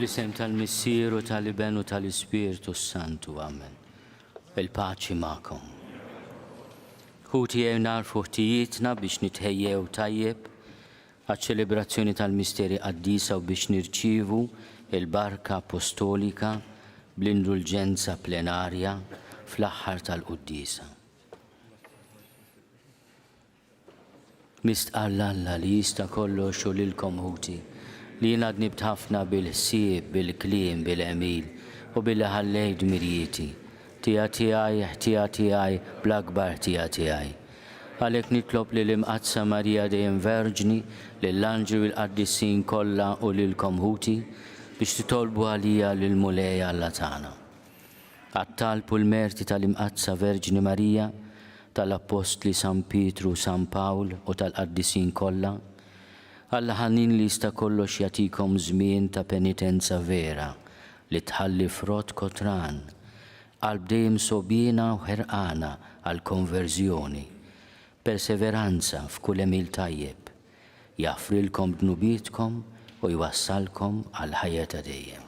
L-isem tal-Missieru tal-Iben u tal-Ispiritu Santu, amen. Il-paċi ma'kom. Ħutijew narfu ħtijietna biex nitħejjew tajjeb għaċ-ċelebrazzjoni tal-misteri qaddisa u biex nirċievu il-barka apostolika bl-indulġenza plenarja fl-aħħar tal-Quddisa. Nistqalla Alla li jista' kollox u lilkom ħuti li jiena nibt ħafna bil-ħsieb, bil-kliem, bil-qemil u billi ħallej dmirijieti. Tija tiegħi bl-akbar tija tiegħi. Għalhekk nitlob li l-imqazza Marija dejjem Verġni, lill-anġli u l-qaddissin kollha u lilkom ħuti biex titolbu għalija lil Mulejja Alla tagħna. Għat-talb u l-merti tal-imqazza Verġni Marija, tal-Apostli San Pietru, San Pawl u tal-qaddissin kollha, Alla ħannin li jista' kollox jagħtikom żmien ta' penitenza vera li tħalli frott kotran, qalb dejjem sobiena u ħerqana għal konverżjoni, perseveranza f'kull emil tajjeb, jaffrilkom dnubietkom u jwassalkom għal ħajja ta' dejjem.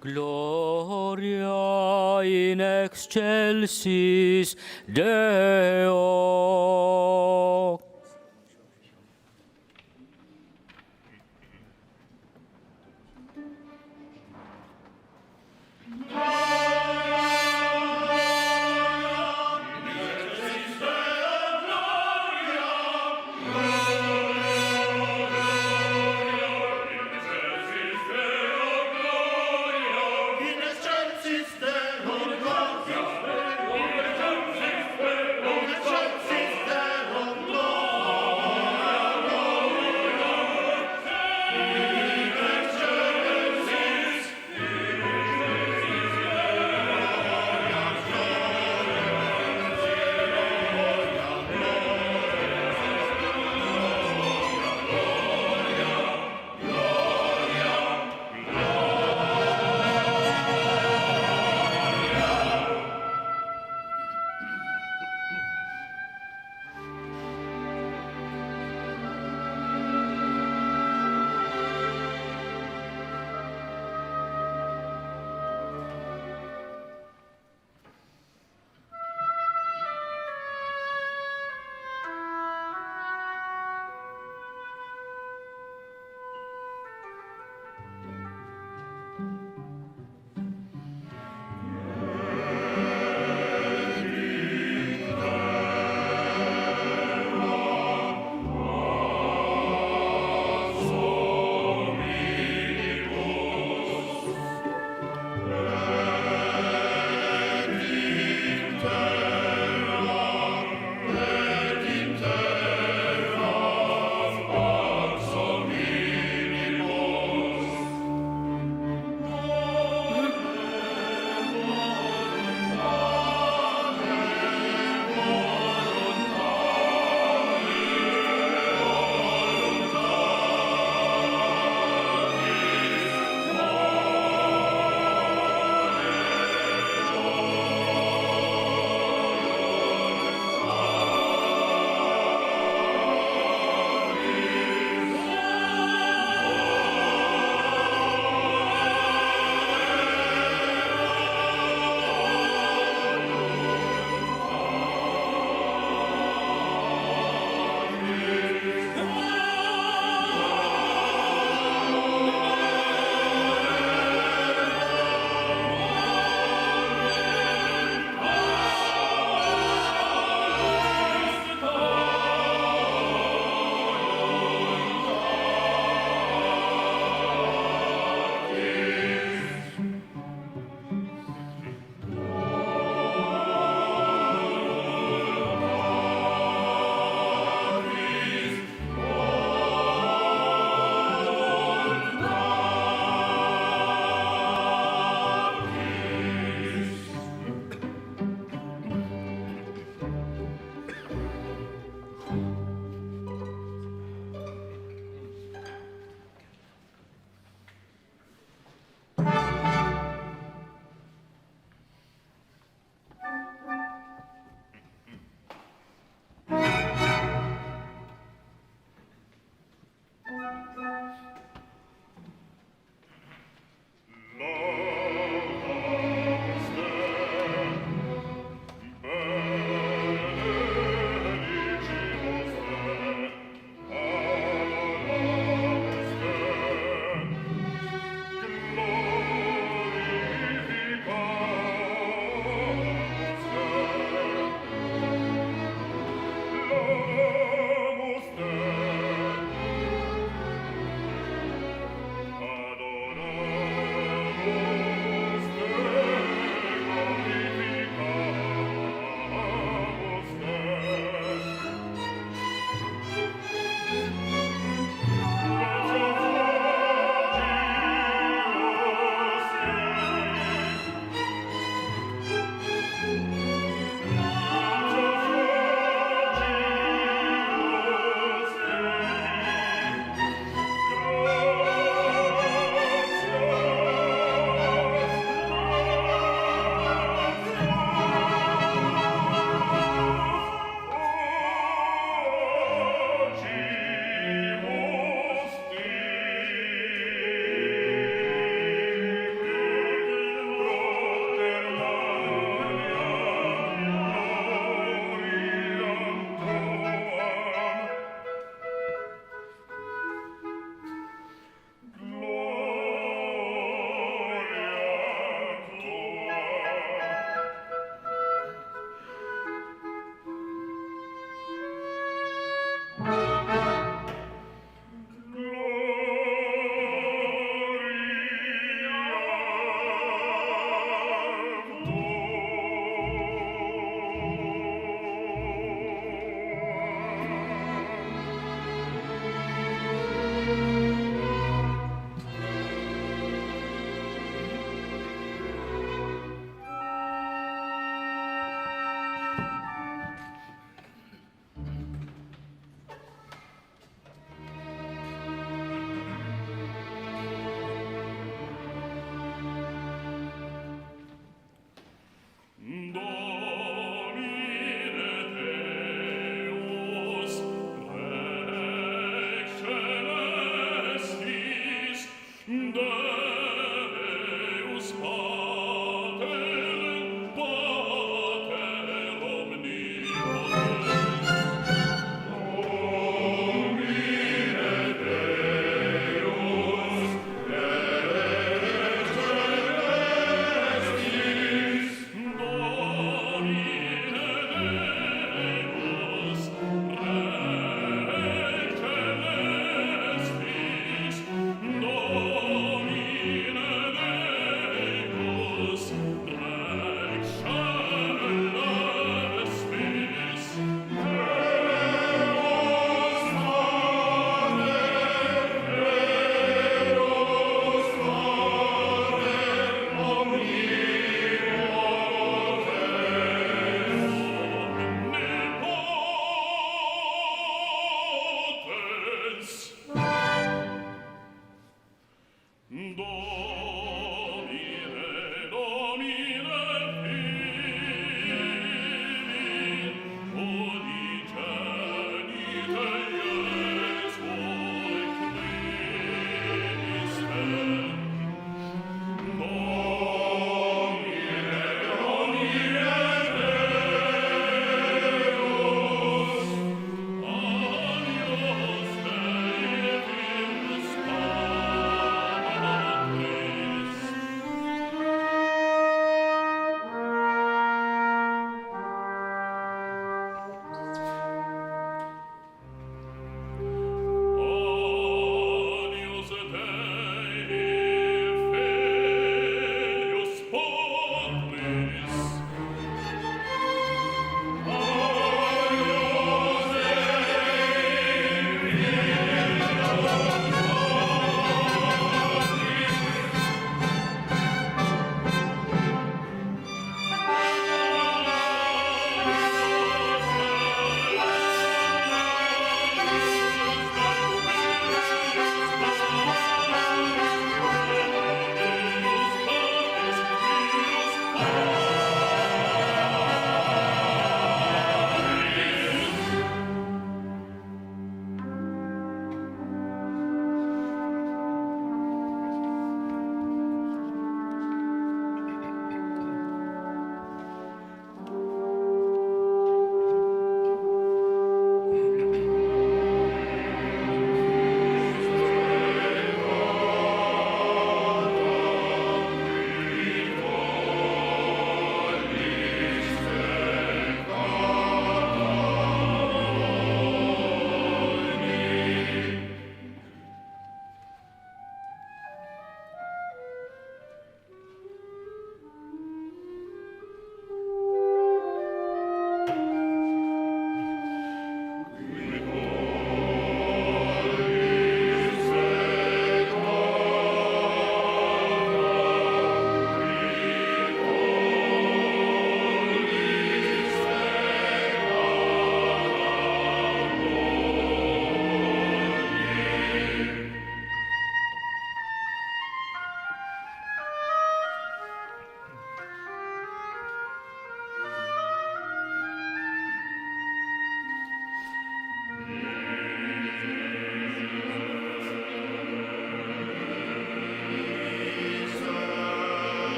Gloria in excelsis Deo.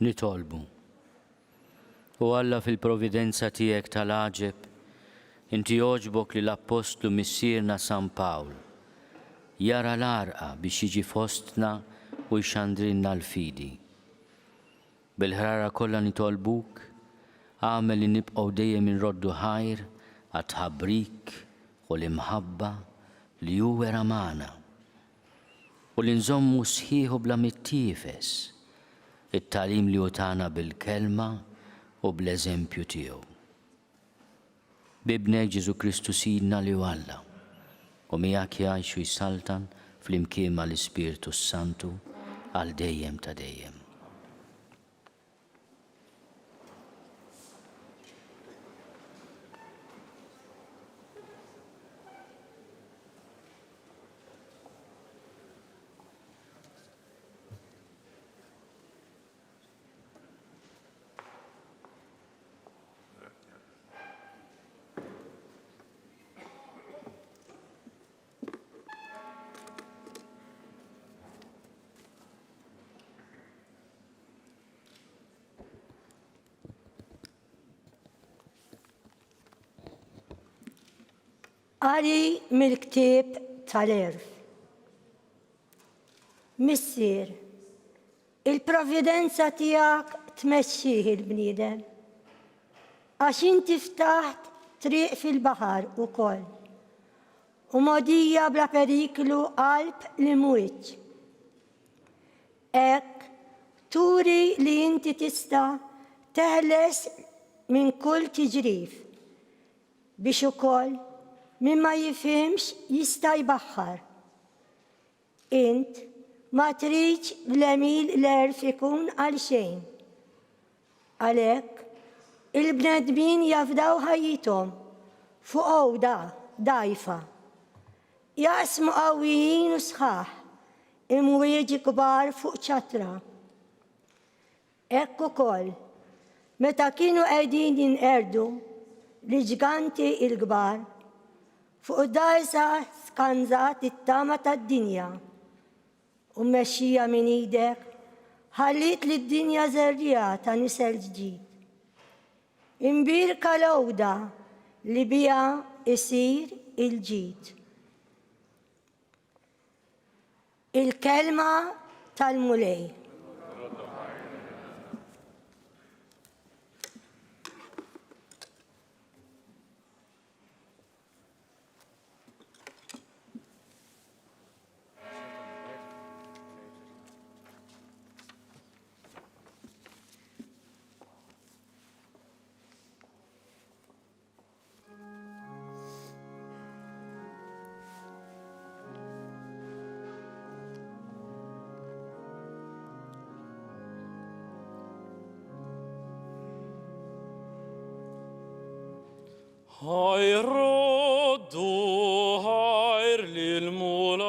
Nitolbu. U Alla fil-providenza tiegħek tal-għaġeb, inti jogħġbok li l-Apostlu missierna San Pawl jara l-għarqa biex jiġi fostna u jxandrilna l-fidi. Bil-ħrara kollha nitolbuk, għamel li nibqgħu dejjem inroddu ħajr għat-tħabbrik u l-imħabba li hu wera magħna u li nżommu sħiħu bla mittiefes it-tagħlim li utana bil-kelma u bl-eżempju tiegħu. Bibnek Ġesu Kristu Sidna li hu Alla u miegħek jgħix u jsaltan fl-imkien mal-Ispiritu Santu għal dejjem ta' dejjem. Qari mill-ktieb tal-Erf. Missier, il-provvidenza tiegħek tmexxih il-bniedem għax inti ftaħt triq fil-baħar ukoll u mogħdija bla periklu qalb li mwiġġ. Hekk turi li inti tista' teħles minn kull tiġrif biex ukoll min ma jifhimx jista' jbaħħar. Int ma tridx bl-emil l-erf ikun għal xejn. Għalhekk il-bnedmin jafdaw ħajjithom fuq għowda dgħajfa. Jaqsmu qawwijin u sħaħ imwieġi kbar fuq ċatra. Hekk ukoll meta kienu qegħdin jinqerdu l-ġganti l-kbar fuq dajsa skanżat it-tama tad-dinja u mmexxija minn idek ħallit li d-dinja żerrija ta' nisel ġdid. Imbirka l-għowda li biha isir il-ġid. Il-kelma tal-mulej. Ħajroddu ħajr lil-mulej,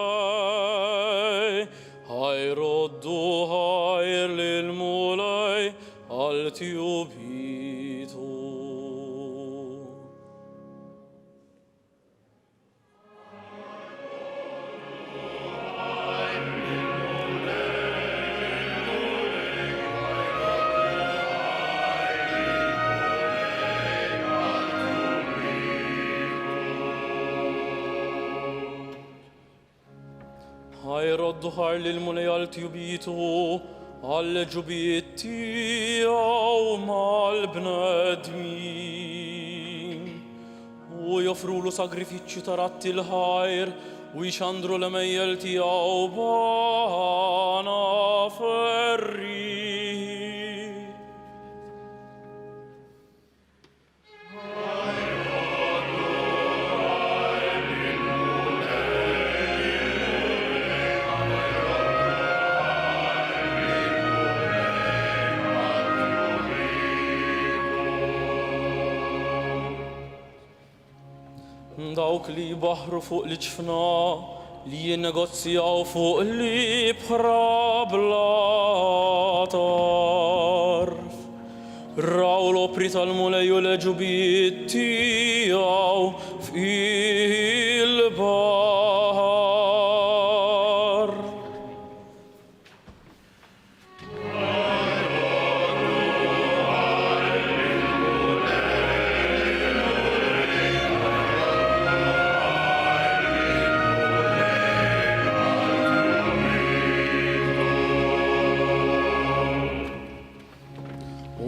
ħajroddu ħajr lil-mulej għal tjubitu. ħajroddu ħajr lil-mulej għal tjubitu għal ġubiet tiegħu mal-bnedmin u joffrulu sagrifiċċju ta' ratti l-ħajr u jxandru l-mejjel tiegħu bana ferri. dawk li baħru fuq l-ġfna li jinnegozjaw fuq l-ibħra bla tarf. Raw l-opri tal-mulej u l-ġubiet tiegħu fil-baħar.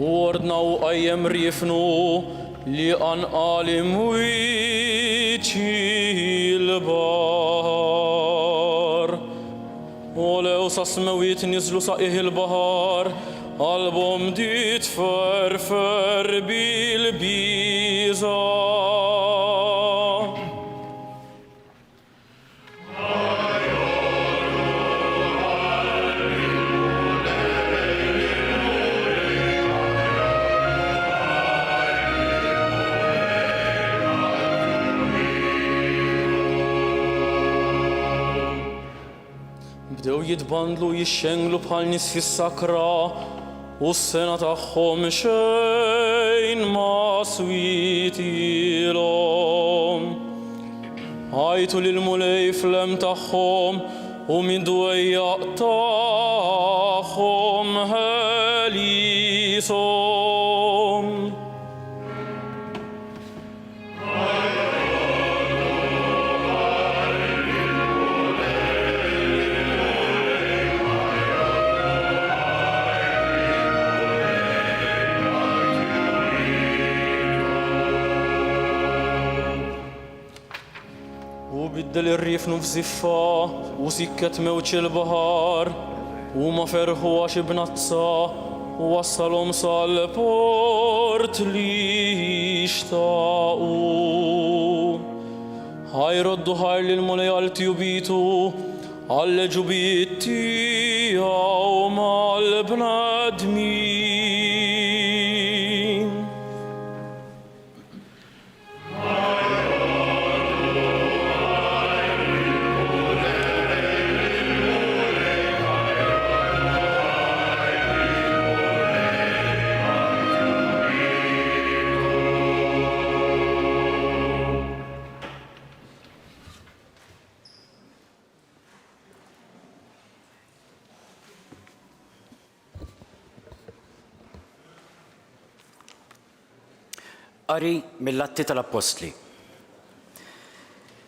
Ordna u għajjem rifnu li għanqali mwiċi l-bahar. U lew sasmewit nizlu saqih il-bahar, album dit ferfer bil-biza. Bdew jitbandlu jixxenglu bħal nies fis-sakra u s-sena tagħhom xejn ma switilhom. Ħajtu lil-mulej flem tagħhom u min dwejjaq tagħhom ħelishom. Biddel ir-rifnu f'żiffa u sikket mewġ il-baħar u ma ferħu għax ibnazza u wassalhom sal-port li jixtaqu. Ħajroddu ħar lil-mulej għal-tjubitu għall-ġubiet tiegħu mal-bnadmin. Qari mill-Atti tal-Apostli.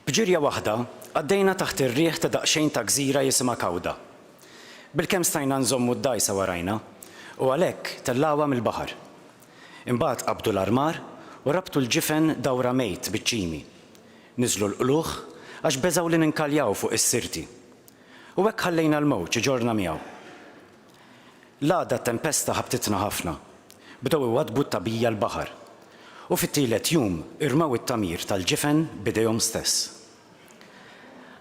B'ġirja waħda għaddejna taħt ir-rieħ ta' daqsxejn ta' gżira jisimha Kawda. Bilkemm stajna nżommu d-dajsa warajna u għalhekk tellawha mill-baħar. Imbagħad qabdu l-armar u rabtu l-ġifen dawra mejt biċ-ċimi. Niżlu l-qluħ għax beżgħu li ninkaljaw fuq is-sirti. U hekk ħallejna l-mowġ ġorna miegħu. L-għada t-tempesta ħabtitna ħafna. Bdew iwadbu t-tabija l-baħar. U fit-tielet jum irmaw it-tamir tal-ġifen bidejhom stess.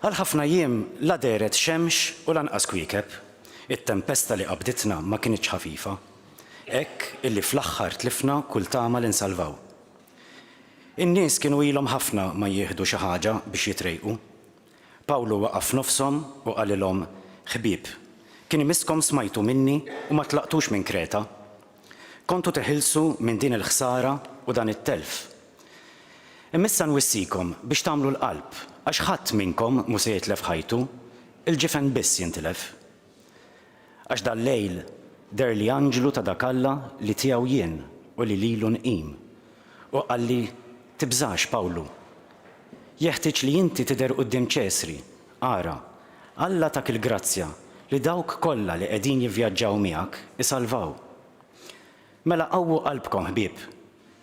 Għal ħafna jiem la deret xemx u lanqas kwiekeb, it-tempesta li qabditna ma kienitx ħafifa, hekk illi fl-aħħar tlifna kull tama li nsalvaw. In-nies kienu ilhom ħafna ma jieħdu xi ħaġa biex jitrejqu. Pawlu waqaf nofshom u qalilhom: ħbieb, kien imiskom smajtu minni u ma tlaqtux minn Kreta. Kontu teħilsu minn din il-ħsara u dan it-telf. Imissa nwissikom biex tagħmlu l-qalb għax ħadd minnkom mhu se jitlef ħajtu, il-ġifen biss jintilef. Għax dal-lejl der li anġlu ta' dak Alla li tiegħu jien u li lilu nqim u qalli tibżax Pawlu. Jeħtieġ li inti tidher quddiem ċesri, ara, Alla tak il-grazzja li dawk kollha li qegħdin jivvjaġġaw miegħek isalvaw. Mela qawwu qalbkom ħbieb,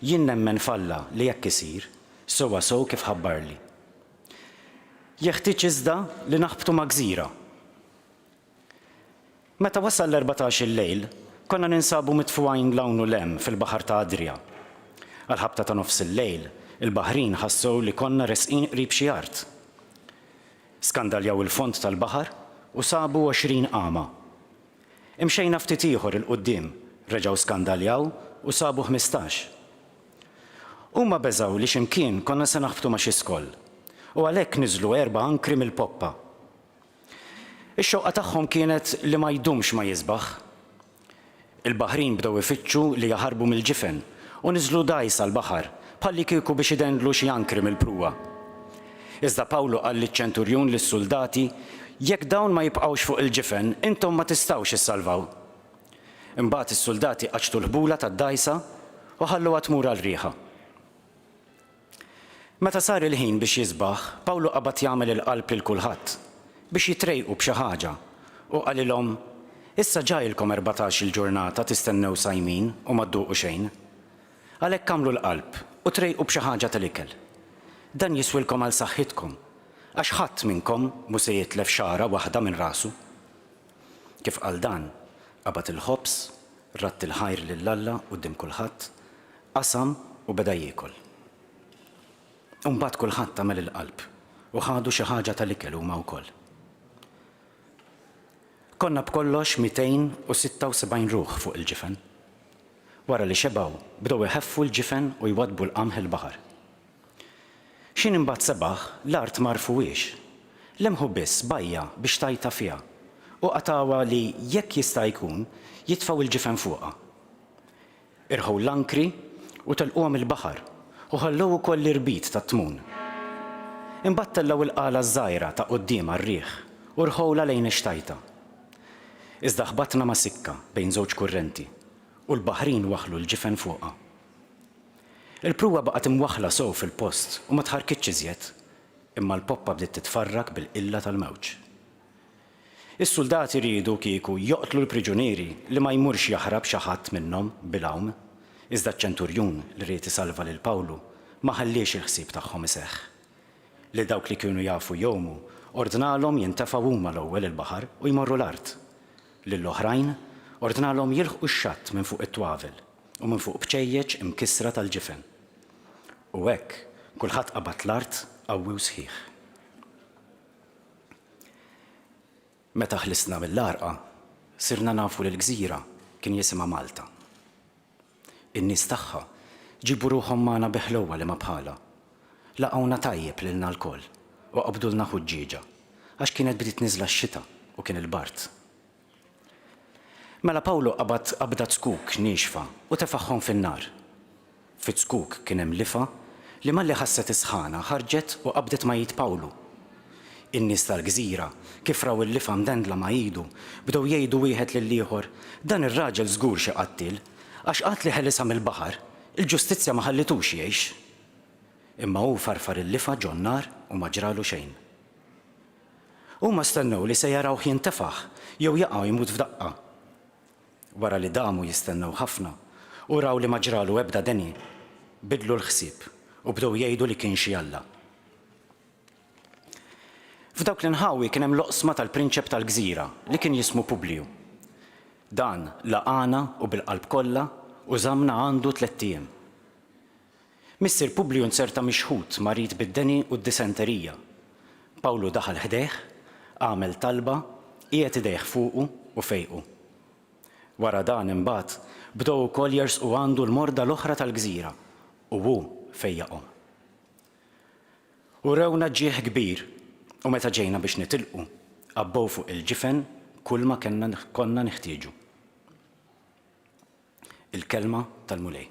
jien nemmen f'Alla li jekk isir, sewwa sew kif ħabbarli. Jeħtieġ iżda li naħbtu ma' gżira. Meta wasal l-14 il-lejl, konna ninsabu mitfuqajn lawnu lem fil-baħar ta' Adria. Għal-ħabta ta' nofs il-lejl, il-baħrin ħassew li konna resqin qrib xi art. Skandaljaw il-fond tal-baħar u sabu 20 qama. Imxejna ftit ieħor il-qudiem, reġgħu skandaljaw u sabu 15. Huma beżaw li x'imkien konna se naħbtu ma' xi skoll u għalhekk niżlu 4 ankri mill-poppa. Ix-xoqqa tagħhom kienet li ma jdumx ma jisbaħ. Il-baħrin bdew ifittxu li jaħarbu mill-ġifen u niżlu dajsa l-baħar bħalli kieku biex idendlu xi ankri mill-pruwa. Iżda Pawlu qal liċ-ċenturjun lis-soldati jekk dawn ma jibqgħux fuq il-ġifen, intom ma tistgħux issalvaw. Imbagħad is-soldati qaċtu l-ħbula tad-dajsa u ħalluha tmur għall-rieħa. Meta sar il-ħin biex jisbaħ, Pawlu qabad jagħmel il-qalb lil kulħadd biex jitrejqu b'xi ħaġa u qalilhom issa ġajilkom 14-il ġurnata tistennew sajmin u ma dduqu xejn. Għalhekk għamlu l-qalb u trejqu b'xi ħaġa tal-ikel. Dan jiswilkom għal saħħitkom, għax ħadd minnkom mhu se jitlef xara waħda minn rasu. Kif qal dan, qabad il-ħobs, ratt il-ħajr lill-Alla quddiem kulħadd, qasam u beda jiekol. Imbagħad kulħadd tagħmel il-qalb u ħadu xi ħaġa tal-ikel huma wkoll. Konna b'kollox 276 ruħ fuq il-ġifen. Wara li xebgħu bdew iħeffu l-ġifen u jwadbu l-qamħ il-baħar. X'in imbagħad sebaħ l-art ma rfuwiex, lemħu biss bajja biex tajta fiha u qatawha li jekk jista' jkun jitfgħu il-ġifen fuqha. Irħu l-ankri u telquhom il-baħar u ħallew ukoll l-irbit tat-tmun. Imbagħad tellgħu il-qala żgħira ta' quddiem għar-riħ u rħowla lejn ix-xtajta. Iżda ħbatna ma' sikka bejn żewġ kurrenti u l-baħrin waħlu l-ġifen fuqha. Il-pruwa baqgħet imwaħħla sew fil-post u ma tħarkitx iżjed, imma l-poppa bdiet titfarrak bil-qilla tal-mewġ. Is-soldati riedu kieku joqtlu l-priġunieri li ma jmurx jaħrab xi ħadd minnhom bil-hawn, iżda ċ-ċenturjun li ried isalva lil Pawlu ma ħalliex il-ħsieb tagħhom iseħħ. Li dawk li kienu jafu jowmu ordnalhom jintefgħu huma l-ewwel il-baħar u jmorru l-art. Lill-oħrajn ordnalhom jilħqu x-xatt minn fuq it-twavel u minn fuq bċejjeġ imkissra tal-ġifen. U hekk kulħadd qabad l-art qawwi u sħiħ. Meta ħlisna mill-għarqa, sirna nafu li l-gżira kien jisimha Malta. In-nies tagħha ġibu ruħhom magħna beħlowa li ma bħala. Laqgħuna tajjeb lilna lkoll u qabdulna ħuġġieġa għax kienet bdiet niżla x-xita u kien il-bart. Mela Pawlu qabda skuk nixfa u tefaħħom fin-nar. Fit-skuk kien hemm lifa li malli ħasset isħana ħarġet u qabdet majid Pawlu. In-nies tal-gżira kif raw il-lifa mdendla ma jidu bdew jgħidu wieħed lill-ieħor dan ir-raġel żgur xi qattil għax qatt li ħelisa mill-baħar, il-ġustizzja ma ħallitux jgħix. Imma hu farfar il-lifa ġo n-nar u ma ġralu xejn. Huma stennew li se jarawh jintefaħ jew jaqa' jmut f'daqqa. Wara li damu jistennew ħafna u raw li ma ġralu ebda deni, bidlu l-ħsieb u bdew jgħidu li kien xi Alla. F'dawk l-inħawi kien hemm loqsma tal-prinċep tal-gżira li kien jismu Publiu. Dan laqana u bil-qalb kollha u żammna għandu 3 ijiem. Missier Publiu nserta mixħud marit bid-deni u d-disenterija. Pawlu daħal ħdejh, għamel talba, qiegħed idejh fuqu u fejqu. Wara dan imbagħad bdew ukoll jersqu għandu l-morda l-oħra tal-gżira u hu fejjaqhom. U rewna ġieħ kbir u meta ġejna biex nitilqu qabbew fuq il-ġifen kull ma konna neħtieġu. Il-kelma tal-mulej.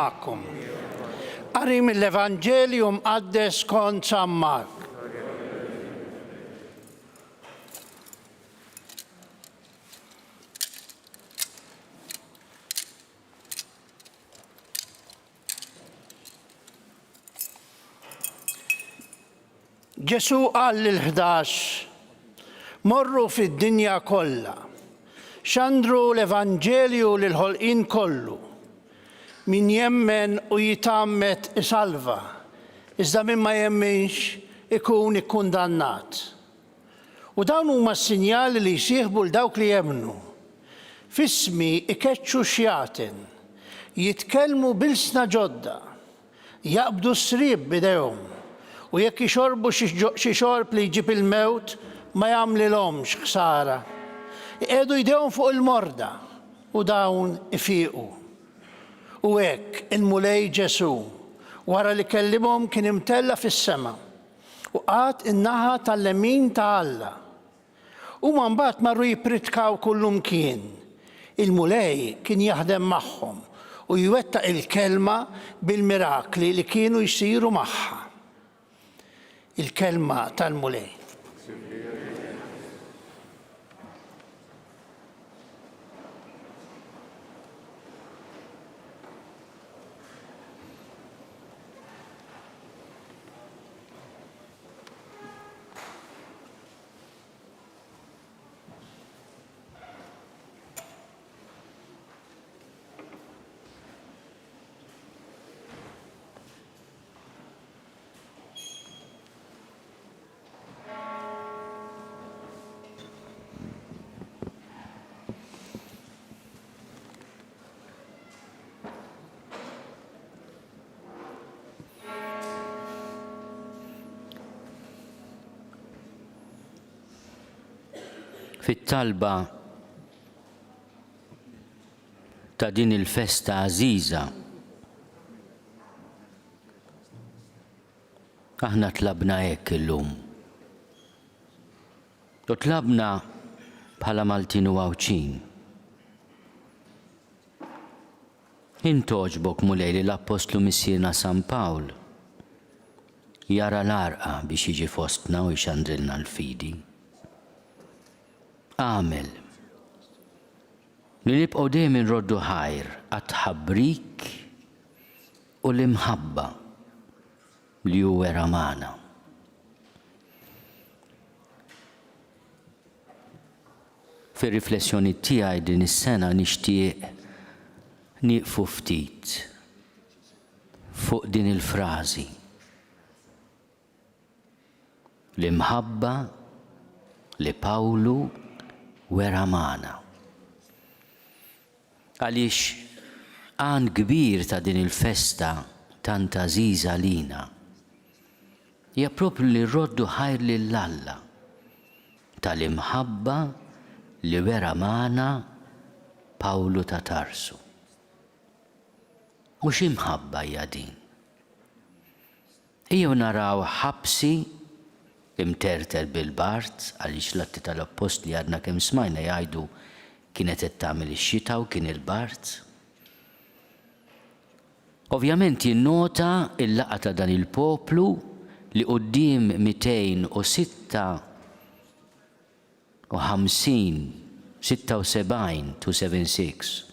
ma'akum. Qari mill-Evanġelju mqaddes skont San Mark. Ġesu qal lil-11 morru fid-dinja kollha, xandru l-Evanġelju lil ħolqien kollu. Min jemmen u jitammet isalva, iżda min ma jemmenx ikun ikkundannat. U dawn huma s-sinjali li jsieħbu l dawk li jemmnu. F'ismi ikeċċu xjaten, jitkellmu bilsna ġodda, jaqbdu s-srieb b'idejhom, u jekk jixorbu xi xorb li jġib il-mewt ma jagħmlilhomx ħsara. Iqegħdu jdejhom fuq il-morda u dawn ifiequ. U hekk il-mulej Ġesu wara li kellimhom kien imtella fis-sema u qgħad in-naħa tal-lemin ta' Alla. Huma mbagħad marru jippritkaw kullimkien. Il-mulej kien jaħdem magħhom u jwettaq il-kelma bil-mirakli li kienu jsiru magħha. Il-kelma tal-mulej. Fit-talba ta' din il-festa għażiża aħna tlabna hekk illum. U tlabna bħala Maltin u Għawċin. Intoġbok mulej li l-Apostlu missierna San Pawl jara l-arqa biex jiġi fostna u jxandrilna l-fidi. Għamel li nibqgħu dejjem inroddu ħajr għat-tħabbrik u l-imħabba li hu wera magħna. Fir-riflessjoni tiegħi din is-sena nixtieq nieqfu ftit fuq din il-frażi. L-imħabba li Pawlu wera magħna. Għaliex għan kbir ta' din il-festa tant għażiża lina hija proprju li rroddu ħajr lill-Alla tal-imħabba li wera magħna Pawlu ta' Tarsu. U x'imħabba hija din? Ejjew naraw ħabsi imterter bil-bart, għaliex l-atti tal-Apostli għadna kemm smajna jgħidu kienet qed tagħmel ix-xita u kien il-bart. Ovvjament jinnota il-laqgħa ta' dan il-poplu li quddiem 276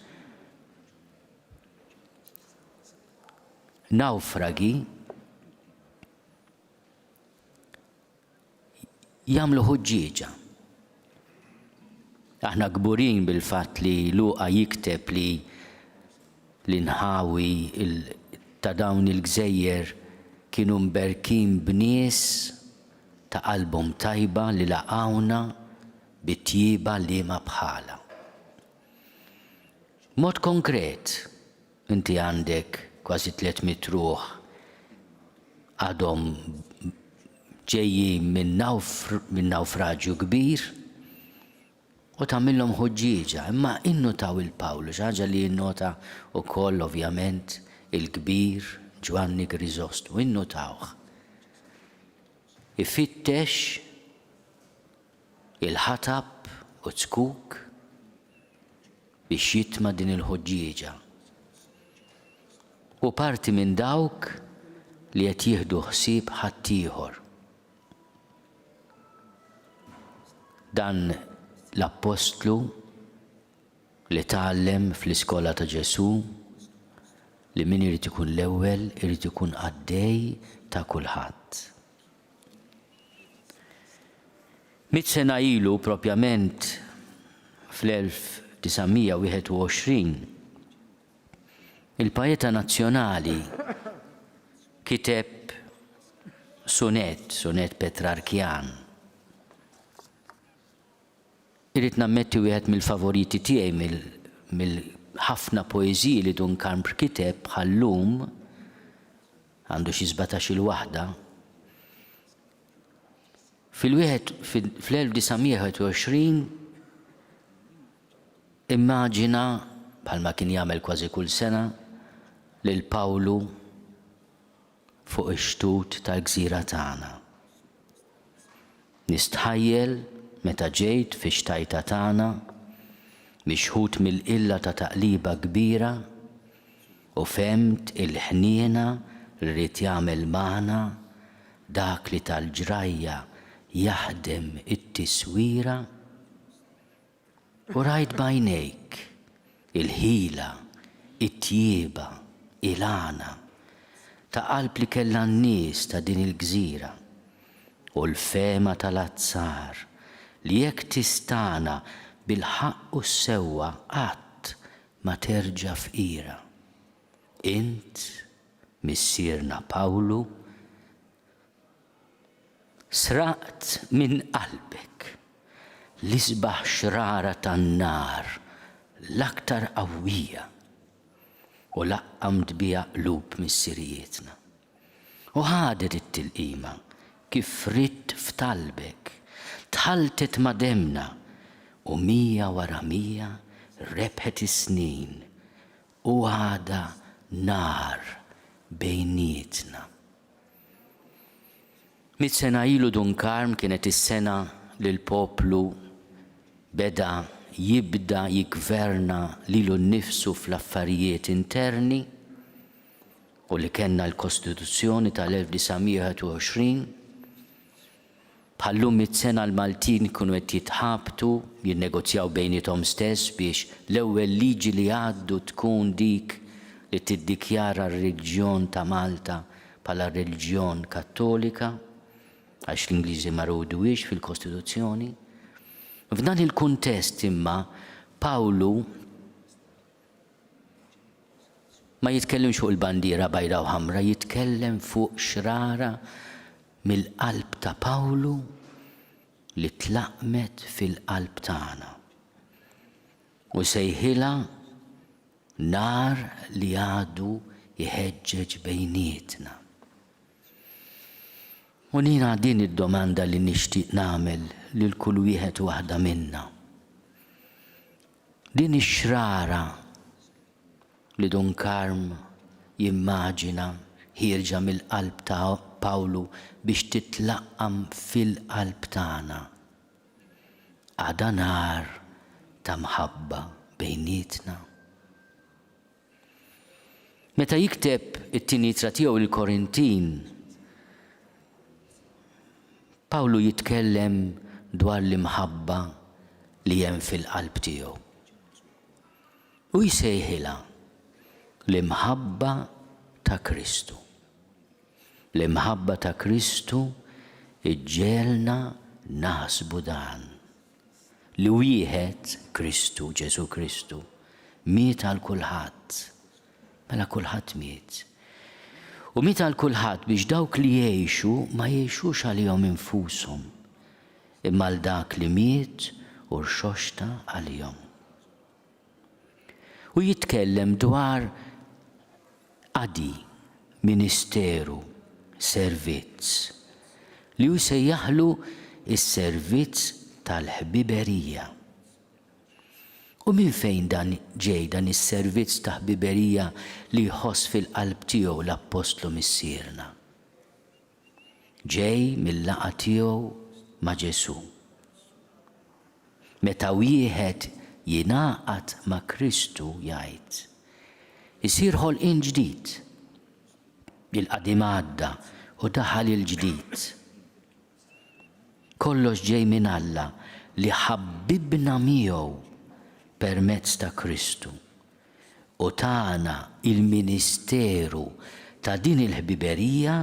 nawfragi jagħmlu ħuġġieġa. Aħna kburin bil-fatt li Luqa jikteb li l-inħawi ta' dawn il-gżejjer kienu mberkin b'nies ta' qalbhom tajba li laqgħuna bit-tjieba li ma bħala. Mod konkret, inti għandek kważi 300 ruħ għadhom ġejjin minn nawfraġġju kbir u tagħmilhom ħuġġieġa, imma innotaw il-Pawlu xi ħaġa li jinnota wkoll ovvjament il-kbir Ġwanni Griżostomu, innotawh. Ifittex il-ħatab u tkuk biex jitma' din il-ħuġġieġa. u parti minn dawk li qed jieħdu ħsieb ħaddieħor. Dan l-Apostlu li tgħallem fl-iskola ta' Ġesu li min irid ikun l-ewwel irid ikun għaddej ta' kulħadd. 100 sena ilu propjament fl-1921 il-Poeta Nazzjonali kiteb sonet Petrarkjan. Irrid nammetti wieħed mill-favoriti tiegħi mill-ħafna poeżiji li Duncan kiteb bħallum għandu xi 17-il waħda. Fl-1921 immaġina bħalma kien jagħmel kważi kull sena lil Pawlu fuq ix-xtut tal-gżira tagħna. Nistħajjel meta ġejt fix-xtajta tagħna mixħud mill-qilla ta' taqliba kbira u femt il-ħniena li rrid jagħmel magħna dak li tal-ġrajja jaħdem it-tiswira u rajt bajnejk il-ħila, it-tjieba, il-għana ta' qalb li kellha n-nies ta' din il-gżira u l-fema tal-azzar li jekk tistana bil-ħaqq u s-sewwa qatt ma terġa' fqira. Int, missierna Pawlu, sraqt minn qalbek l-isbaħ xrara tan-nar l-aktar qawwija u laqqamt biha qlub missirijietna. U ħadet it-tilqima kif ridt f'talbek, tħaltet ma' demna u 100 wara 100 rebħet is-snin u għada nar bejnietna. 100 sena ilu Duncan kienet is-sena li l-poplu beda jibda jigverna lilu nnifsu fl-affarijiet interni u li kellna l-Kostituzzjoni tal-1921. Bħallum 100 sena l-Maltin kienu qed jitħabtu jinnegozjaw bejniethom stess biex l-ewwel liġi li għaddu tkun dik li tiddikjara r-reliġjon ta' Malta bħala reliġjon Kattolika għax l-Ingliżi ma rridux fil-Kostituzzjoni. F'dan il-kuntest imma Pawlu ma jitkellimx fuq il-bandiera bajda u ħamra, jitkellem fuq xrara mill-qalb ta' Pawlu li tlaqmet fil-qalb tagħna u sejħilha nar li għadu jħeġġeġ bejnietna. U nina din id-domanda li nixtieq nagħmel lil kull wieħed waħda minna. Din ix-xrara li Duncan jimmaġina ħirġa mill-qalb ta' Pawlu biex titlaqqam fil-qalb tagħna. Għada nar ta' mħabba bejnietna. Meta jikteb it-tieni ittra tiegħu il-Korintin, Pawlu jitkellem dwar l-imħabba li hemm fil-qalb tiegħu. U jsejħilha l-imħabba ta' Kristu. L-imħabba ta' Kristu iġġelna naħsbu dan. Li wieħed Kristu, Ġesu Kristu, miet għal kulħadd, mela kulħadd miet. U miet għal kulħadd biex dawk li jgħixu ma jgħixux għalihom infushom, imma għal dak li miet u rxoxta għalihom. U jitkellem dwar qadi, ministeru, servizz li hu jsejjaħlu is-servizz tal-ħbiberija. U minn fejn dan ġej dan is-servizz ta' ħbiberija li jħoss fil-qalb tiegħu l-Apostlu missierna? Ġej mill-laqgħa tiegħu ma' Ġesu. Meta wieħed jingħaqad ma' Kristu jgħid, isir ħolqien ġdid Il-qadim għadda u daħal il-ġdid. Kollox ġej minn Alla li ħabbibna miegħu permezz ta' Kristu u tagħna il-ministeru ta' din il-ħbiberija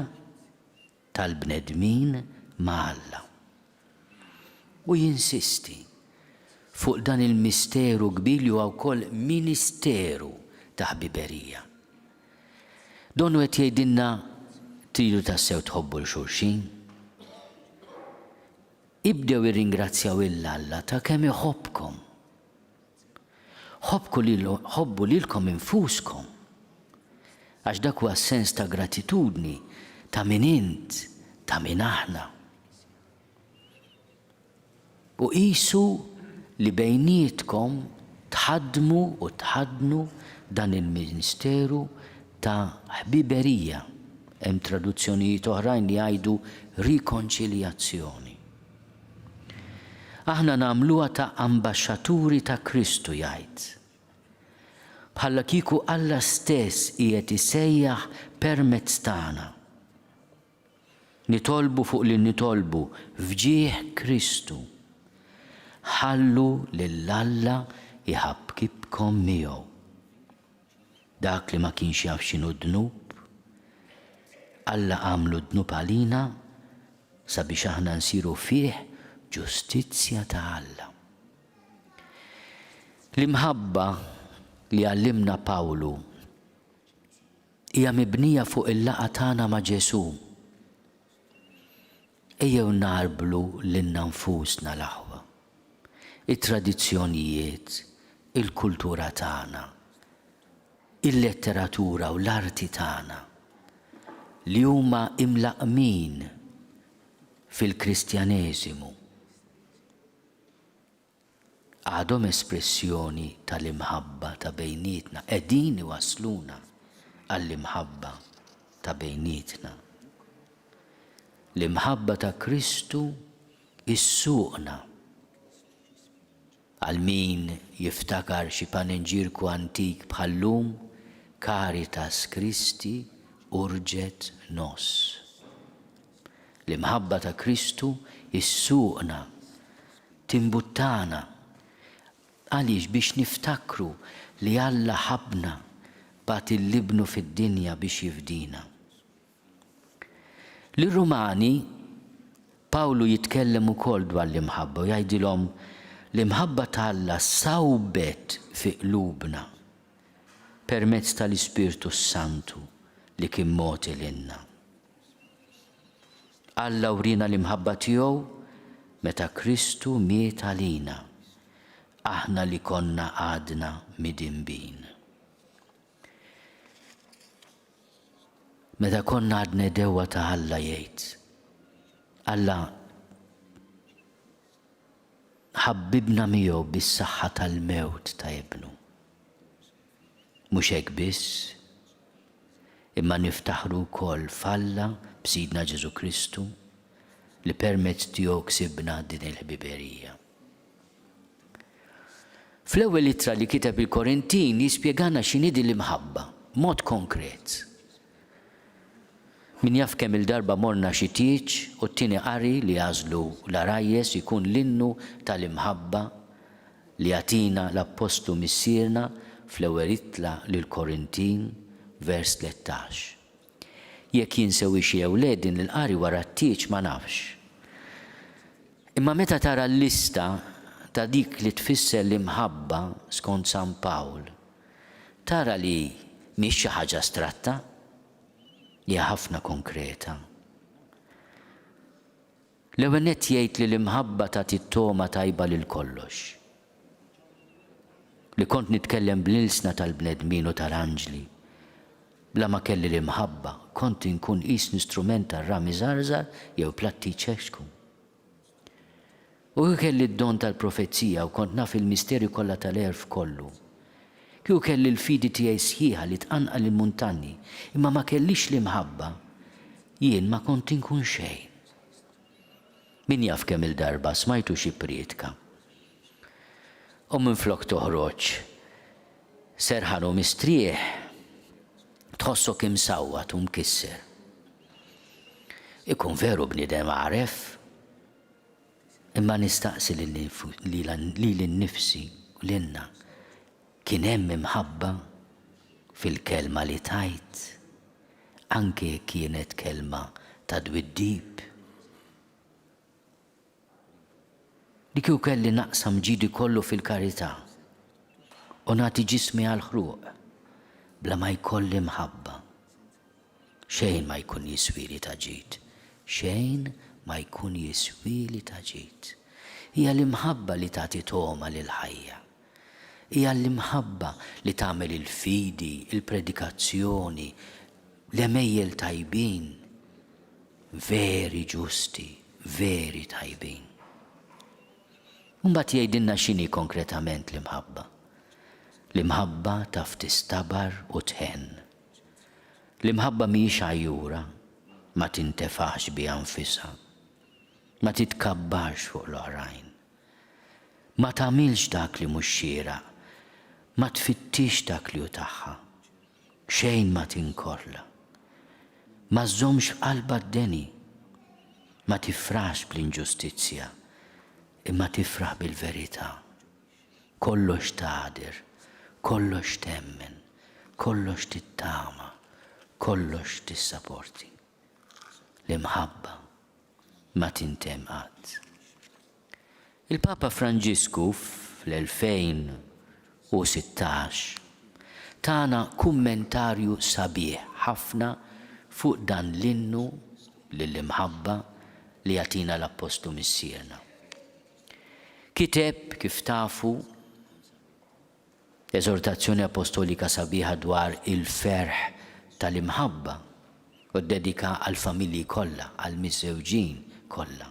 tal-bnedmin ma' Alla. U jinsisti fuq dan il-misteru kbir li huwa wkoll ministeru ta' ħbiberija. Donu qed jgħidilna tridu tassew tħobbu l-xulxin. Ibdew irringrazzjaw il-Alla ta' kemm iħobbkom. Ħobbu lilkom infuskom. Għax dak huwa sens ta' gratitudni ta' min int, ta' min aħna. U qisu li bejnietkom tħaddmu u tħadnu dan il-ministeru ta' ħbiberija. Hemm traduzzjonijiet oħrajn li jgħidu rikonċiljazzjoni. Aħna nagħmluha ta' ambaxxaturi ta' Kristu jgħid. Bħalla kieku Alla stess qiegħed isejjaħ permezz tagħna. Nitolbu fuq li nitolbu fġieħ Kristu. Ħallu lill-Alla iħabbkibkom miegħu. Dak li ma kienx jaf x'inhu dnub, Alla għamlu dnub għalina sabiex aħna nsiru fih ġustizzja ta' Alla. L-imħabba li għallimna Pawlu hija mibnija fuq il-laqgħa tagħna ma' Ġesu. Ejjew narblu lilna nfusna l-aħwa. It-tradizzjonijiet, il-kultura tagħna, il-letteratura u l-arti tagħna li huma imlaqmin fil-Kristjaneżimu għadhom espressjoni tal-imħabba ta' bejnietna, qegħdin iwasluna għall-imħabba ta' bejnietna. L-imħabba ta' Kristu issuqna għal min jiftakar xi paneġġierku antik bħallum Caritas Christi urġet nos. L-imħabba ta' Kristu issuqna, timbuttana għaliex biex niftakru li Alla ħabna bat il-libnu fid-dinja biex jifdina. Lir-Rumani Pawlu jitkellem ukoll dwar l-imħabba u jgħidilhom l-imħabba ta' Alla sawbet fi qlubna permezz tal-Ispirtu Santu li kien mogħti lilna. Alla urina l-imħabba tiegħu meta Kristu miet għalina, aħna li konna għadna midinbin. Meta konna għadna dewwa ta' Alla jgħid, Alla ħabbibna miegħu bis-saħħa tal-mewt ta' ibnu. Mhux hekk biss, imma niftaħru wkoll f'Alla b'Sidna Ġesu Kristu li permezz tiegħu ksibna din il-ħbiberija. Fl-ewwel ittra li kiteb il-Korintin jispjegana x'inhi din l-imħabba, mod konkret. Min jaf kemm il-darba morna xi tieġ u t-tieni qari li jażlu l-arajjes ikun l-innu tal-imħabba li jagħtina l-Apostlu missierna fl-ewwel ittra lill-Korintin vers 13. Jekk jinsewi xi ewlied din il-qari wara t-tieġ ma nafx. Imma meta tara l-lista ta' dik li tfisser l-imħabba skont San Pawl, tara li mhix xi ħaġa astratta, hija ħafna konkreta. L-ewwel nett jgħid li l-imħabba tagħti t-toma tajba lil kollox. Li kont nitkellem bl-ilsna tal-bnedmin u tal-anġli, bla ma kelli l-imħabba, kont inkun qis instrument tar-rami żgħar jew platti ċexku. U kelli d-don tal-profezija u kont naf il-misteri kollha tal-erf kollu. Kieku kelli l-fidi tiegħi sħiħa li tqanqal il-muntanni, imma ma kellix l-imħabba, jien ma kont inkun xejn. Min jaf kemm il-darba smajtu xi priedka. U minflok toħroġ serħan u mistrieħ tħossok imsawwat u mkisser. Ikun veru bniedem għaref, imma nistaqsi li l-nifsi u l-inna kien hemm imħabba fil-kelma li tajt, anke kienet kelma ta' dwiddib. Li kieku kelli naqsam ġidi kollu fil-karità u nagħti ġismi għal-ħruq bla ma jkolli mħabba. Xejn ma jkun jiswili ta' ġid, xejn ma jkun jiswili ta' ġid. Hija l-imħabba li tagħti toma lil-ħajja. Hija l-imħabba li tagħmel il-fidi, il-predikazzjoni, l-emejjel tajbin, veri ġusti, veri tajbin. Mbagħad jgħidilna x'inhi konkretament l-imħabba. L-imħabba taf tistabar u tħenn. L-imħabba mhijiex għajjura, ma tintefaħx biha nfisha, ma titkabbarx fuq l-oħrajn, ma tagħmilx dak li mhux xieraq, ma tfittix dak li hu tagħha, xejn ma tinkolla, ma żżommx f'qalbha d-deni, ma tifraħx bl-inġustizzja, imma tifraħ bil-verità. Kollox tgħadir, kollox temmen, kollox tittama, kollox tissapporti. L-imħabba ma tintemm qatt. Il-Papa Franġisku fl-2016 tana kummentarju sabiħ ħafna fuq dan l-innu lill-imħabba li jagħtina l-Apostlu missierna. Kiteb kif tafu eżortazzjoni apostolika sabiħa dwar il-ferħ tal-imħabba u dedika għal-familji kollha, għal-miżewġin kollha,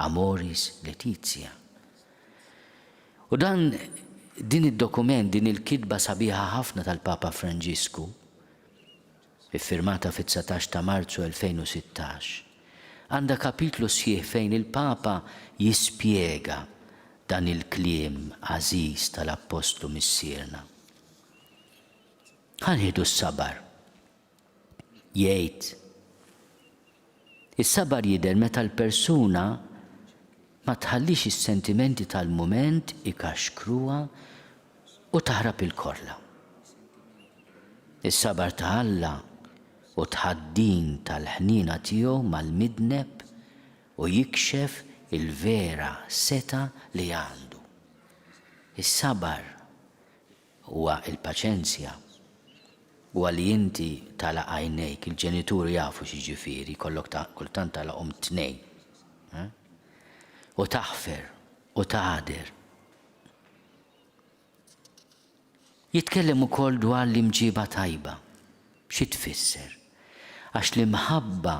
Amoris Letizia. U din id-dokument, din il-kitba sabiħa ħafna tal-Papa Franġisku, iffirmata fit-19 ta' Marzu 2016, għandha kapitlu sħiħ fejn il-Papa jispjega dan il-kliem għażiż tal-Apostlu missierna. Ħanħidu s-sabar. Jgħid, is-sabar jidher meta l-persuna ma tħallix is-sentimenti tal-mument ikaxkruha u taħrab il-korla. Is-sabar taħalla u tħaddin tal-ħnina tiegħu mal-midneb u jikxef il-vera seta li għandu. Is-sabar huwa il-paċenzja huwa li inti tala għajnejk, il-ġenituri jafu x'jiġifieri, kultant talaqhom tnejn. U taħfer u tagħder. Jitkellem ukoll dwar l-imġiba tajba. Xi tfisser? Għax l-imħabba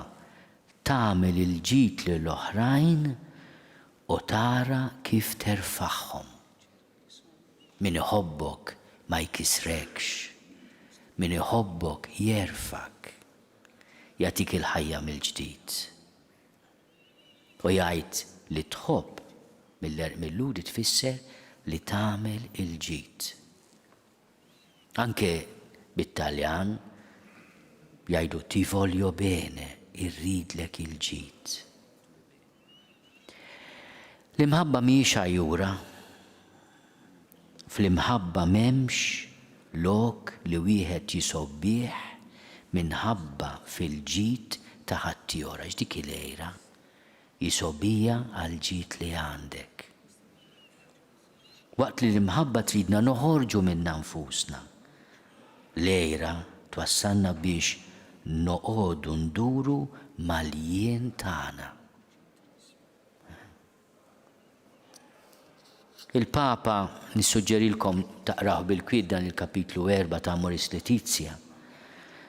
tagħmel il-ġid lill-oħrajn u tara kif terfaħħom. Min iħobbok ma jkisrekx, min iħobbok jerfak, jagħtik il-ħajja mill-ġdid. U jgħid li tħobb mill-ludi tfisser li tagħmel il-ġid. Anke bit-Taljan jgħidu ti voglio bene, irridlek il-ġid. L-imħabba mhijiex għajjura, fl-imħabba m'hemmx lok li wieħed jisobbih minħabba fil-ġid ta' ħaddieħor għax dik il-għejra jisobbija għall-ġid li għandek. Waqt li l-imħabba tridna noħorġu minna nfusna. L-għejra twassalna biex noqogħdu nduru mal-jien tagħna. Il-Papa nissuġġerilkom taqraħ bil-kwied dan il-kapitlu 4 ta' Amoris Letizia.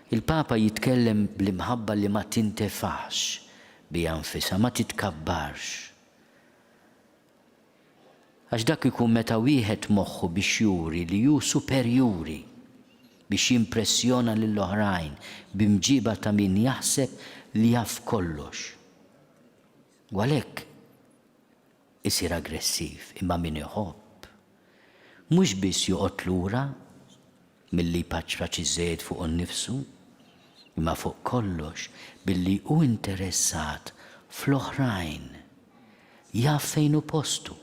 Il-Papa jitkellem bl-imħabba li ma tintefaħx biha nfisha, ma titkabbarx. Għax dak ikun meta wieħed moħħu biex juri li hu superjuri, biex jimpressjona lill-oħrajn b'imġiba ta' min jaħseb li jaf kollox. U għalhekk isir aggressiv, imma min iħobb. Mhux biss joqgħod lura milli jpaċċraċ iż-żejjed fuq innifsu, imma fuq kollox billi hu interessat fl-oħrajn jaf fejn hu postu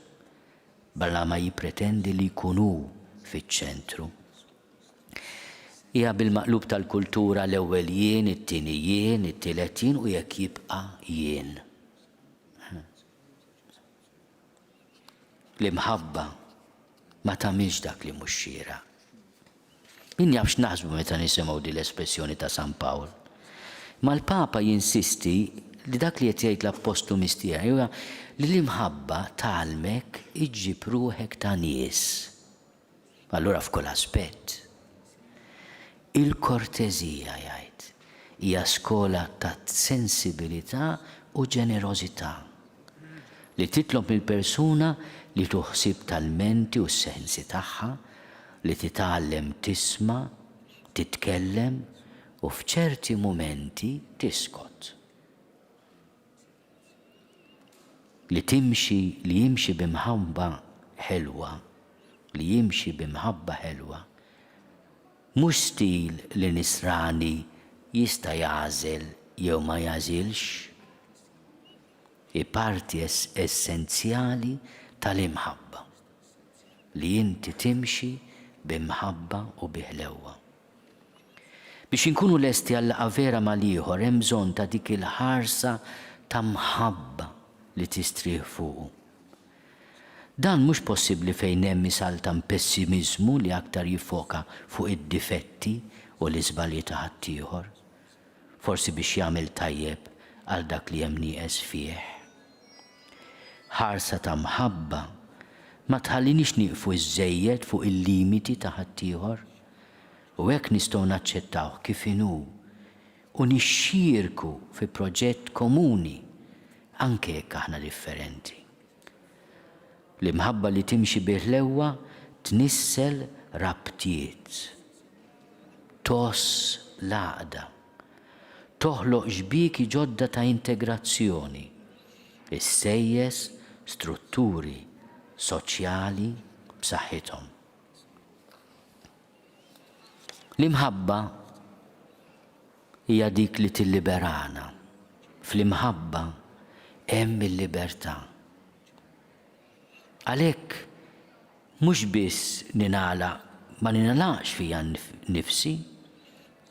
balla ma jippretendi li jkun hu fiċ-ċentru. Hija bil-maqlub tal-kultura l-ewwel jien, it-tieni jien, it-tielet jien u jekk jibqa' jien. L-imħabba ma tagħmilx dak li mhux xieraq. Min jaf x'naħsbu meta nisimgħu din l-espressjoni ta' San Pawl. Ma l-Papa jinsisti li dak li qed jgħid l-Apostlu mistieri huwa li l-imħabba tgħallmek iġġib ruħek ta' nies. Allura f'kull aspett. Il-korteżija jgħid hija skola ta' sensibilità u ġenerożità li titlob il-persuna li tuħsib tal-menti u s-sensi tagħha, li titgħallem tisma', titkellem u f'ċerti mumenti tiskot. Li jimxi bimħabba ħelwa, li jimxi bimħabba ħelwa, mhux stil li nisrani jista' jagħżel jew ma jagħżilx, hi parti essenzjali tal-imħabba li inti timxi b'imħabba u biħlewwa. Biex inkunu lesti għall-laqgħa vera mal-ieħor hemm bżonn ta' dik il-ħarsa ta' mħabba li tistrieħ fuqu. Dan mhux possibbli fejn hemm misal ta' pessimiżmu li aktar jiffoka fuq id-difetti u l-iżbalji ta' ħaddieħor, forsi biex jagħmel tajjeb għal dak li hemm nieqes fih. Ħarsa ta' mħabba ma tħallinix nieqfu iż-żejjed fuq il-limiti ta' ħaddieħor u hekk nistgħu naċċettawh kif inhu u nixxierku fi proġett komuni anke jekk aħna differenti. L-imħabba li timxi biħlewwa tnissel rabtiet, toss l-għaqda, toħloq xbiki ġodda ta' integrazzjoni, issejjes strutturi soċjali b'saħħithom. L-imħabba hija dik li tilliberana. Fl-imħabba hemm il-libertà. Għalhekk mhux biss ma ninalaqx fija nnifsi,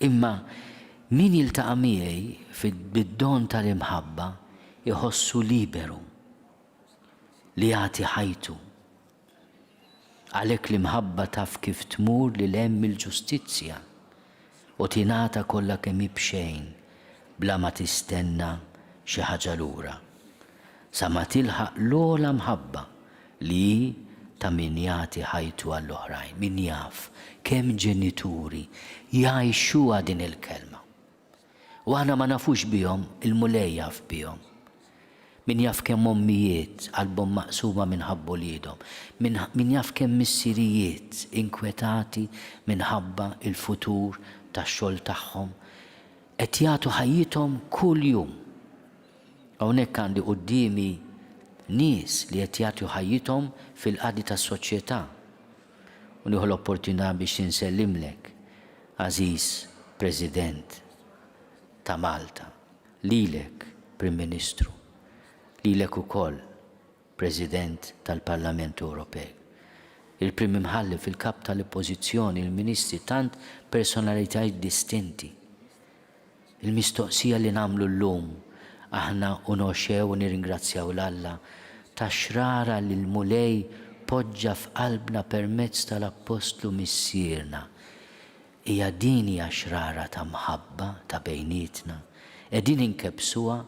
imma min jiltaqa' miegħi bid-don tal-imħabba iħossu liberu li jagħti ħajtu. Għalhekk l-imħabba taf kif tmur lil hemm il-ġustizzja u tingħata kollha kemm bxejn bla ma tistenna xi ħaġa lura. Sa ma tilħaq l-ogħla mħabba li ta' min jagħti ħajtu għall-oħrajn, min jaf kemm ġenituri jgħixuha din il-kelma. U aħna ma nafux bihom, il-mulej jaf bihom. Min jaf kemm ommijiet qalbhom maqsuma minħabba liedhom, min jaf kemm missirijiet inkwetati minħabba il-futur tax-xogħol tagħhom qed jagħtu ħajjithom kull jum. Hawnhekk għandi qudiemi nies li qed jagħtu ħajjithom fil-qadi tas-soċjetà. U nieħu l-opportunità biex insellimlek, Aziz President ta' Malta, lilek Prim Ministru, lilek ukoll President tal-Parlament Ewropew, il-Prim Imħalli fil-kap tal-Oppożizzjoni, il-Ministri, tant personalitajiet distinti. Il-mistoqsija li nagħmlu llum aħna unoxew u nirringrazzjaw l-Alla ta' xrara li l-mulej poġġa f'qalbna permezz tal-Apostlu missierna. Hija din hija xrara ta' mħabba ta' bejnietna. Qegħdin inkebsuha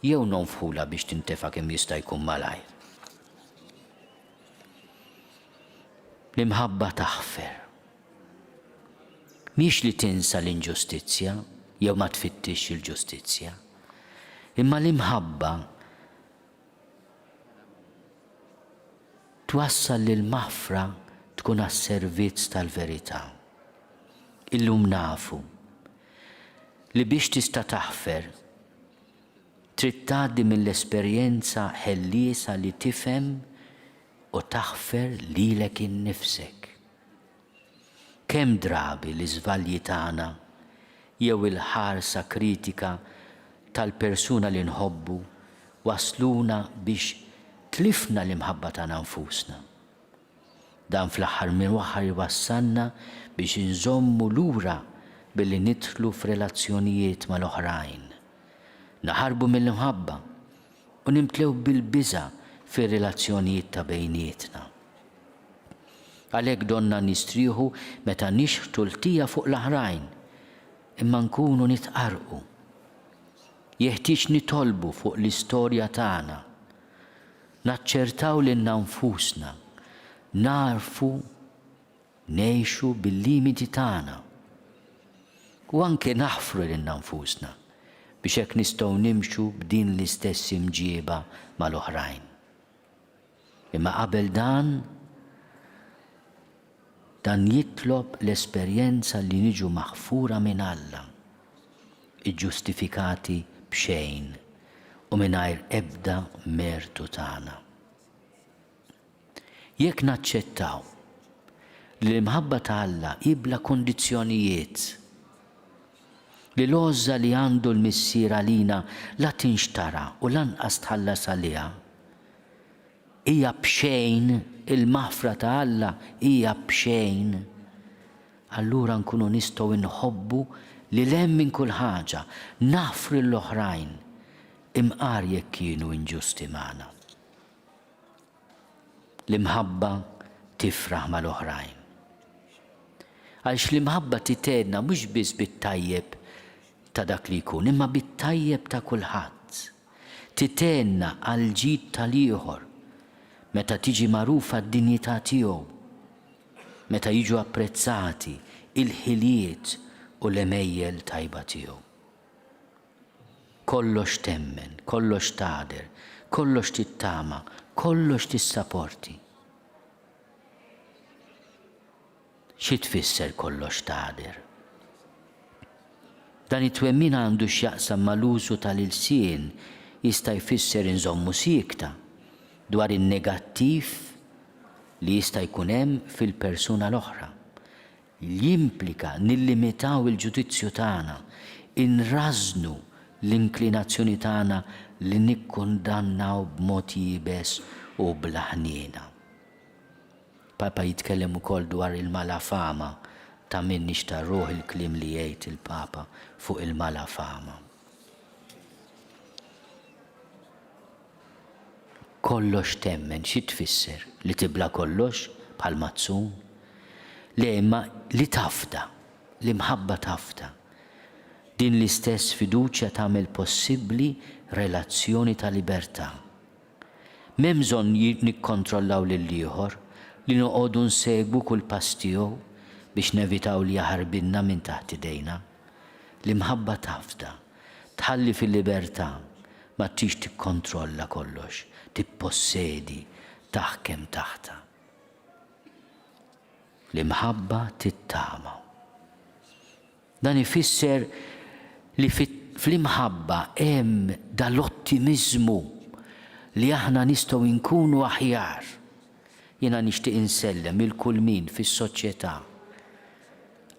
jew nonfħula biex tintefa' kemm jista' jkun malajr. L-imħabba taħfer. Mhix li tinsa l-inġustizzja jew ma tfittix il-ġustizzja. Imma l-imħabba twassal lil maħfra tkun għas-servizz tal-verità. Illum nafu li biex tista' taħfer trid tgħaddi mill-esperjenza ħelliesa li tifhem u taħfer lilek innifsek. Kemm drabi l-iżbalji tagħna jew il-ħarsa kritika tal-persuna li nħobbu wasluna biex tlifna l-imħabba tagħna nfusna. Dan fl-aħħar mill-aħħar wassalna biex inżommu lura billi nidħlu f'relazzjonijiet mal-oħrajn. Naħarbu mill-imħabba u nimtlew bil-biża fir-relazzjonijiet ta' bejnietna. Għalhekk donna nistrieħu meta nixħtu l-tija fuq l-oħrajn, imma nkunu nitqarqu. Jeħtieġ nitolbu fuq l-istorja tagħna, naċċertaw lilna nfusna, narfu ngħixu bil-limiti tagħna u anke naħfru lilna nfusna biex hekk nistgħu nimxu b'din l-istess imġieba mal-oħrajn. Imma qabel dan jitlob l-esperjenza li niġu maħfura minn Alla, iġġustifikati b'xejn u mingħajr ebda mertu tagħna. Jekk naċċettaw li l-imħabba ta' Alla jibla kondizzjonijiet li l-għoża li għandu l-missier għalina la tinxtara u lanqas tħallas għaliha, hija b'xejn, il-maħfra ta' Alla hija b'xejn, allura nkunu nistgħu nħobbu li lem minn kull ħaġa, nafru l-oħrajn imqar jekk kienu inġusti magħna. L-imħabba tifraħ mal-oħrajn. Għaliex l-imħabba titedna mhux biss bit-tajjeb ta' dak li jkun, imma bit-tajjeb ta' kulħadd. Titedna għal ġid tal-ieħor meta tiġi magħrufa d-dinjità tiegħu, meta jiġu apprezzati il-ħiliet u l-emejjel tajba tiegħu. Kollox temmen, kollox tagħder, kollox tittama, kollox tissapporti. Xi tfisser kollox tagħder? Dan it-twemmin għandu x'jaqsam mal-użu tal-ilsien jista' jfisser inżommu siekta dwar in-negattiv li jista' jkun hemm fil-persuna l-oħra. Jimplika nillimitaw il-ġudizzju tagħna, inrażnu l-inklinazzjoni tagħna li nikkundannaw b'mod jibes u bl-ħniena. Papa jitkellem ukoll dwar il-malafama ta' min nixtarruh il-kliem li jgħid il-Papa fuq il-malafama. Kollox temmen, xi tfisser? Li tibla kollox bħal mazzun? Le, imma li tafda, li mħabba tafda. Din l-istess fiduċja tagħmel possibbli relazzjoni ta' libertà. M'hemm bżonn nikkontrollaw lill-ieħor, li noqogħdu nsegwu kull pass tiegħu biex nevitaw li jaħarbinna minn taħt idejna. L-imħabba tafda, tħalli fil-libertà, ma tix tikkontrolla kollox, tippossedi, taħkem taħta. L-imħabba tittama. Dan ifisser li fl-imħabba hemm dal-ottimizmu li aħna nistgħu nkunu aħjar. Jiena nixtieq insellem il-kull min fis-soċjetà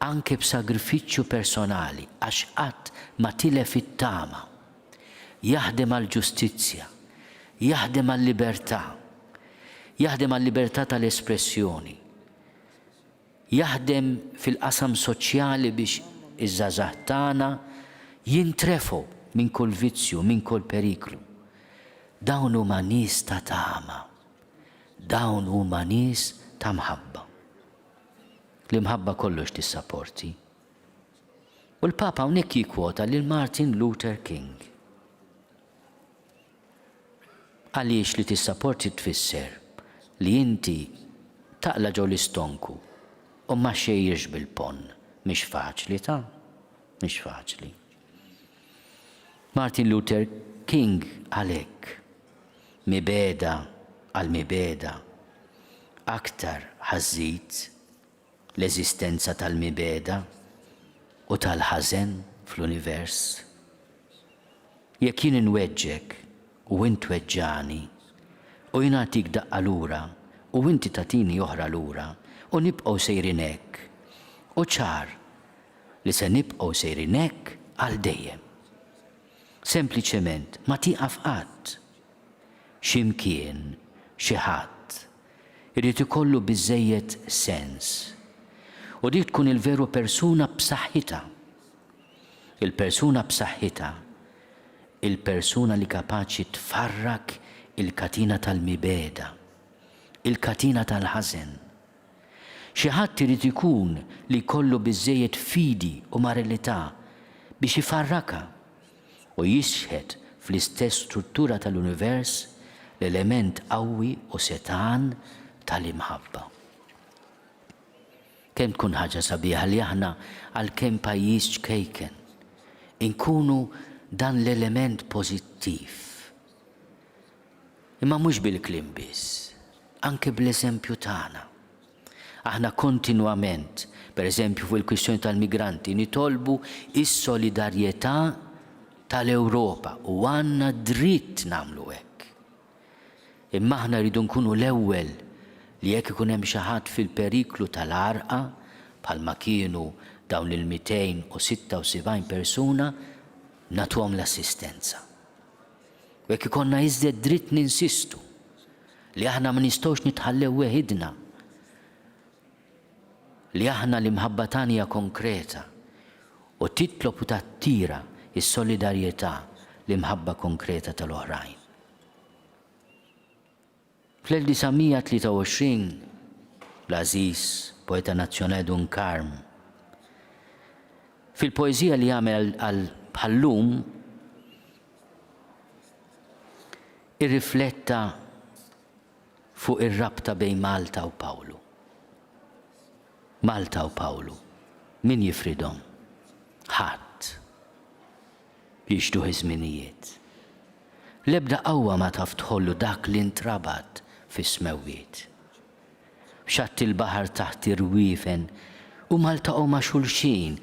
anke b'sagrifiċċju personali għax qatt ma tilef it-tama. Jaħdem għall-ġustizzja, jaħdem għall-libertà, jaħdem għall-libertà tal-espressjoni, jaħdem fil-qasam soċjali biex iż-żgħażagħ tagħna jintrefu minn kull vizzju, minn kull periklu. Dawn huma nies ta' tama, dawn huma nies ta' mħabba. L-imħabba kollox tissapporti. U l-Papa hawnhekk jikkwota lil Martin Luther King. Għaliex li tissapporti tfisser li inti taqla ġew l-istonku u ma xejjex bil-pon. Mhix faċli ta' mhix faċli. Martin Luther King għalhekk mibeda għal mibeda aktar ħażid l-eżistenza tal-mibeda u tal-ħażen fl-univers. Jekk jien inweġġek u int weġġani u jien nagħtik daqqa lura u inti tagħtini oħra lura u nibqgħu sejrin hekk. U ċar li se nibqgħu sejrin hekk għal dejjem. Sempliċement ma tieqaf qatt. X'imkien xi ħadd irid ikollu biżżejjed sens. U dik tkun il-veru persuna b'saħħitha. Il-persuna b'saħħitha, il-persuna li kapaċi tfarrak il-katina tal-mibeda, il-katina tal-ħażen. Xi ħadd irid ikun li jkollu biżżejjed fidi u marellità biex ifarraka u jixħed fl-istess struttura tal-univers l-element qawwi u setan tal-imħabba. Kemm tkun ħaġa sabiħa li aħna għalkemm pajjiż ċkejken inkunu dan l-element pożittiv. Imma mhux bil-kliem biss, anke bl-eżempju tagħna. Aħna kontinwament, pereżempju fuq il-kwistjoni tal-migranti, nitolbu is-solidarjetà tal-Ewropa u għandna dritt nagħmlu hekk. Imma aħna rridu nkunu l-ewwel li jekk ikun hemm xi ħadd fil-periklu tal-għarqa bħalma kienu dawn il-276 persuna nagħtuhom l-assistenza. U jekk ikollna iżjed dritt ninsistu li aħna ma nistgħux nitħallew weħidna, li aħna l-imħabba tagħna hija konkreta u titlob u tattira is-solidarjetà l-imħabba konkreta tal-oħrajn. Fl-1923 l-Aziz, poeta nazzjonali Dunkarm, fil-poeżija li jagħmel bħallum irrifletta fuq ir-rabta bejn Malta u Pawlu. Malta u Pawlu, min jifridhom? Ħadd. Jixdu żminijiet. L-ebda qawwa ma taf tħollu dak li ntrabat fis-smewwiet. B'xatt il-baħar taħt irwiefen u maltaqgħu ma' xulxin,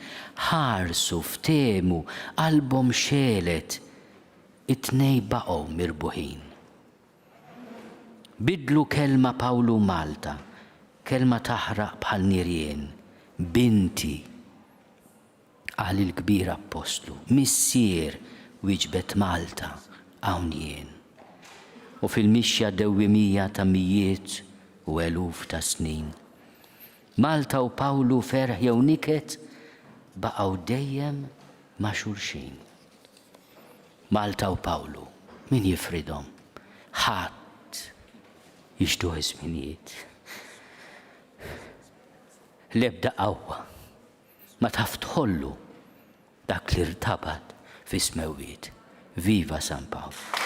ħarsu, ftehmu, qalbhom xelet, it-tnej baqgħu mirbuħin. Bidlu kelma Pawlu Malta, kelma taħraq bħal nirien, binti, qal il-kbir apostlu, missier wieġbet Malta hawn jien. U fil-mixja dewwimija ta' mijiet u eluf ta' snin. Malta u Pawlu ferħ jew niket baqgħu dejjem ma' xulxin. Malta u Pawlu, min jifridhom? Ħadd jixdu żminijiet. L-ebda qawwa ma taf tħollu dak li rtabat fis-smewwiet. Viva San Pawlu!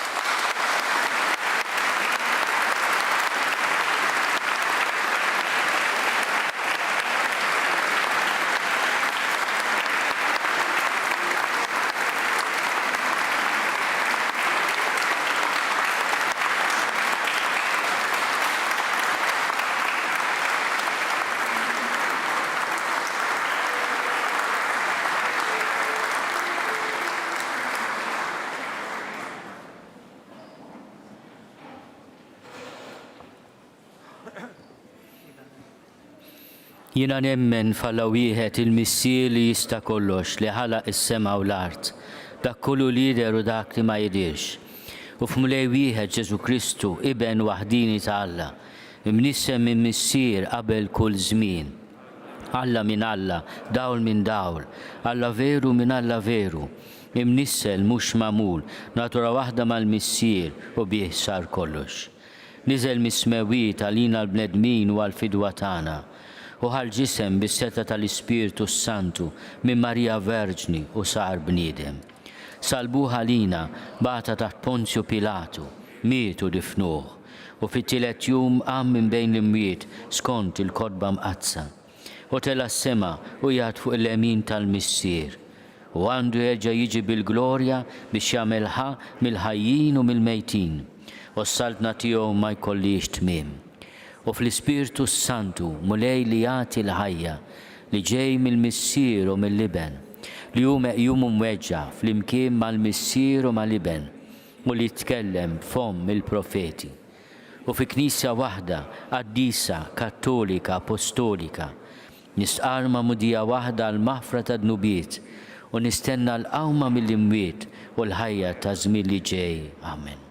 Jiena nemmen falla wieħed il-missier li jista' kollox li ħalaq is-sema u l-art, dak kollu li jidher u dak li ma jidirx. U f'mulej wieħed Ġesu Kristu, iben waħdini ta' Alla, imnissem minn missier qabel kull żmien. Alla minn Alla, dawl minn dawl, Alla veru minn Alla veru, imnissel mhux magħmul, natura waħda mal-missier u bih sar kollox. Niżel mis-smewwiet għalina l-bnedmin u għall-fidwa tagħna. U ħal-ġisem bis-seta tal-Ispiritu Santu minn Marija Verġni u sar bniedem. Salbuha lina bata taħt Ponzju Pilatu, mietu difnuh, u fit-tielet jum qam minn bejn l-imwiet skont il-kotba mqazza. U tela s-sema u jgħad fuq il-lemin tal-missier. U għandu jerġa' jiġi bil-glorja biex jagħmelha mill-ħajjin u mill-mejtin. U s-saltna tiegħu ma jkollix tmiem. U fl-Ispiritu Santu mulej li jagħti l-ħajja li ġej mill-missier u mill-liben, li hu meqjum mweġġa fl-imkien mal-missier u mal-liben u li tkellem fom il-profeti. U fi knisja waħda qaddisa, kattolika, apostolika, Nistqarma mudija waħda l-maħfra ta' dnubiet u nistenna l-qawma mill-imwiet u l-ħajja ta' żmien li ġej. Amen.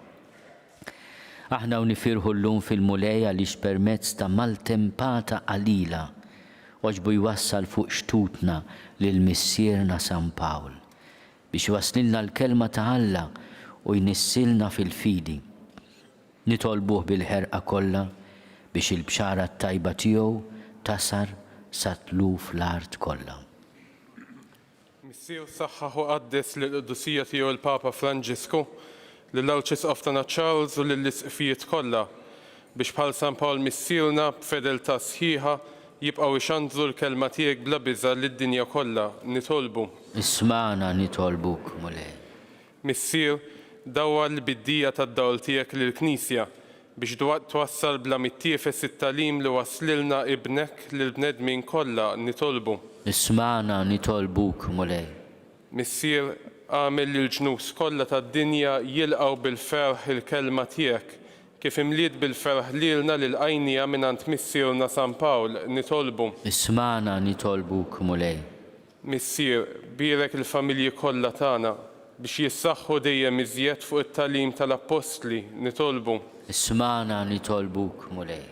Aħna nifirħu llum fil-mulej għaliex permezz ta' maltempata qalila oġbu jwassal fuq xtutna lil missierna San Pawl biex waslilna l-kelma ta' Alla u jnissilna fil-fidi. Nitolbuh bil-ħerqa kollha biex il-bxara tajba tiegħu tasar satlu fl-art kollha. Missier saħħaħu qaddes lill-Qudusija tiegħu l-Papa Franġisku, lill-Arċisqof tagħna Charles u lill-isqfijiet kollha biex bħal San Pawl missierna b'fedeltà sħiħa jibqgħu ixandru l-kelma tiegħek bla biża' lid-dinja kollha. Nitolbu. Ismana nitolbuk mulej. Missier dawwa l-biddija tad-dawl tiegħek lill-Knisja biex twassal bla mittiefes it-tagħlim li waslilna ibnek lill-bnedmin kollha. Nitolbu. Ismana nitolbuk mulej. Missier għamel li l-ġnus kollha tad-dinja jilqgħu bil-ferħ il-kelma tiegħek kif imliet bil-ferħ lilna lil qajnija mingħand missierna San Pawl. Nitolbu. Ismana nitolbuk mulej. Missier birek il-familji kollha tagħna biex jissaħħu dejjem iżjed fuq it-tagħlim tal-Apostli. Nitolbu. Ismana nitolbuk mulej.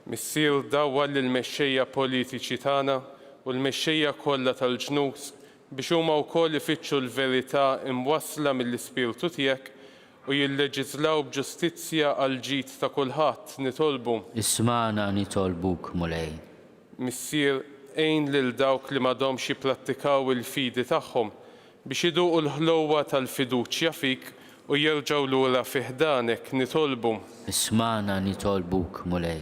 Missier dawwa lill-mexxejja politiċi tagħna u l-mexxejja kollha tal-ġnus biex huma wkoll ifittxu l-verità imwassla mill-Ispirtu tiegħek u jilleġislaw b'ġustizzja għal ġid ta' kulħadd. Nitolbu. Ismana nitolbuk mulej. Missier għejn lil dawk li m'għadhomx jipprattikaw il-fidi tagħhom biex iduqu l-ħlowa tal-fiduċja fik u jerġgħu lura fi ħdanek. Nitolbu. Ismana nitolbuk mulej.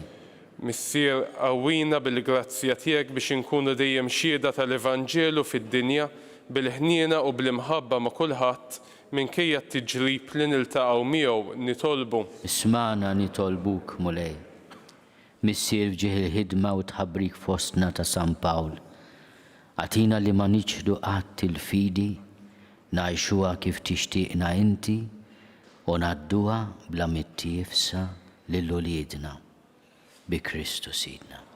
Missier qawwina bil-grazzja tiegħek biex inkunu dejjem xhieda tal-Evanġelu fid-dinja bil-ħniena u bl-imħabba ma' kulħadd minkejja t-tiġrib li niltaqgħu miegħu. Nitolbu. Ismana nitolbuk mulej. Missier fġieħ il-ħidma u tħabbrik fostna ta' San Pawl. Għatina li ma niċħdu qatt il-fidi, ngħixuha kif tixtieqna inti u ngħadduha bla mittiefsa lil uliedna. Bi Kristu Sidna.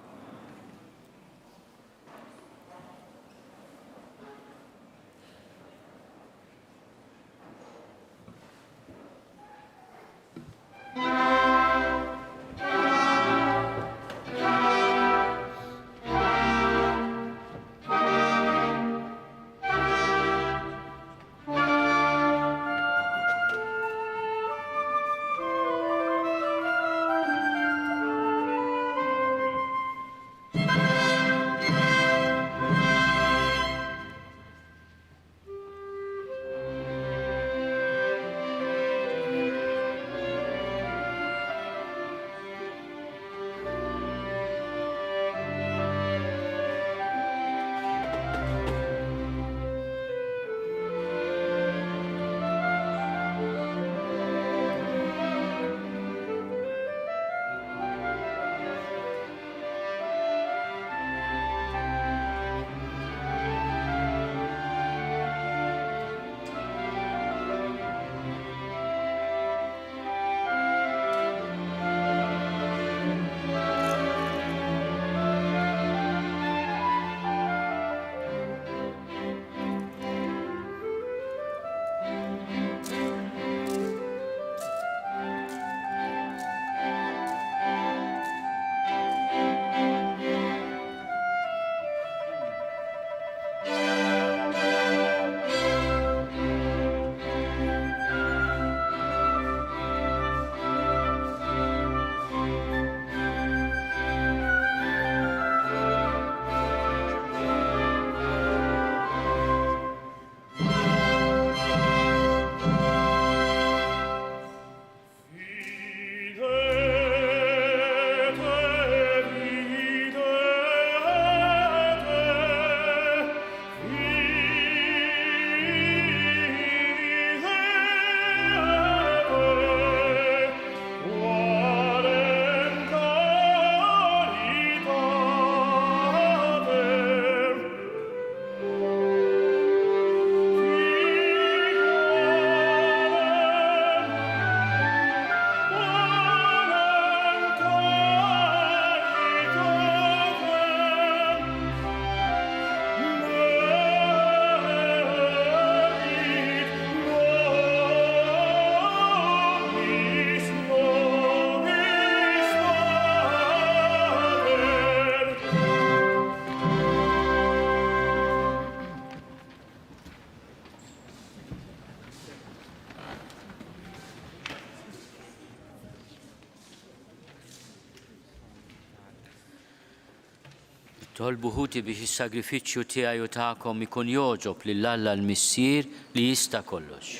Tolbuħuti biex is-sagrifiċċju tiegħi u tagħkom ikun joġob lill-Alla l-Missier li jista' kollox.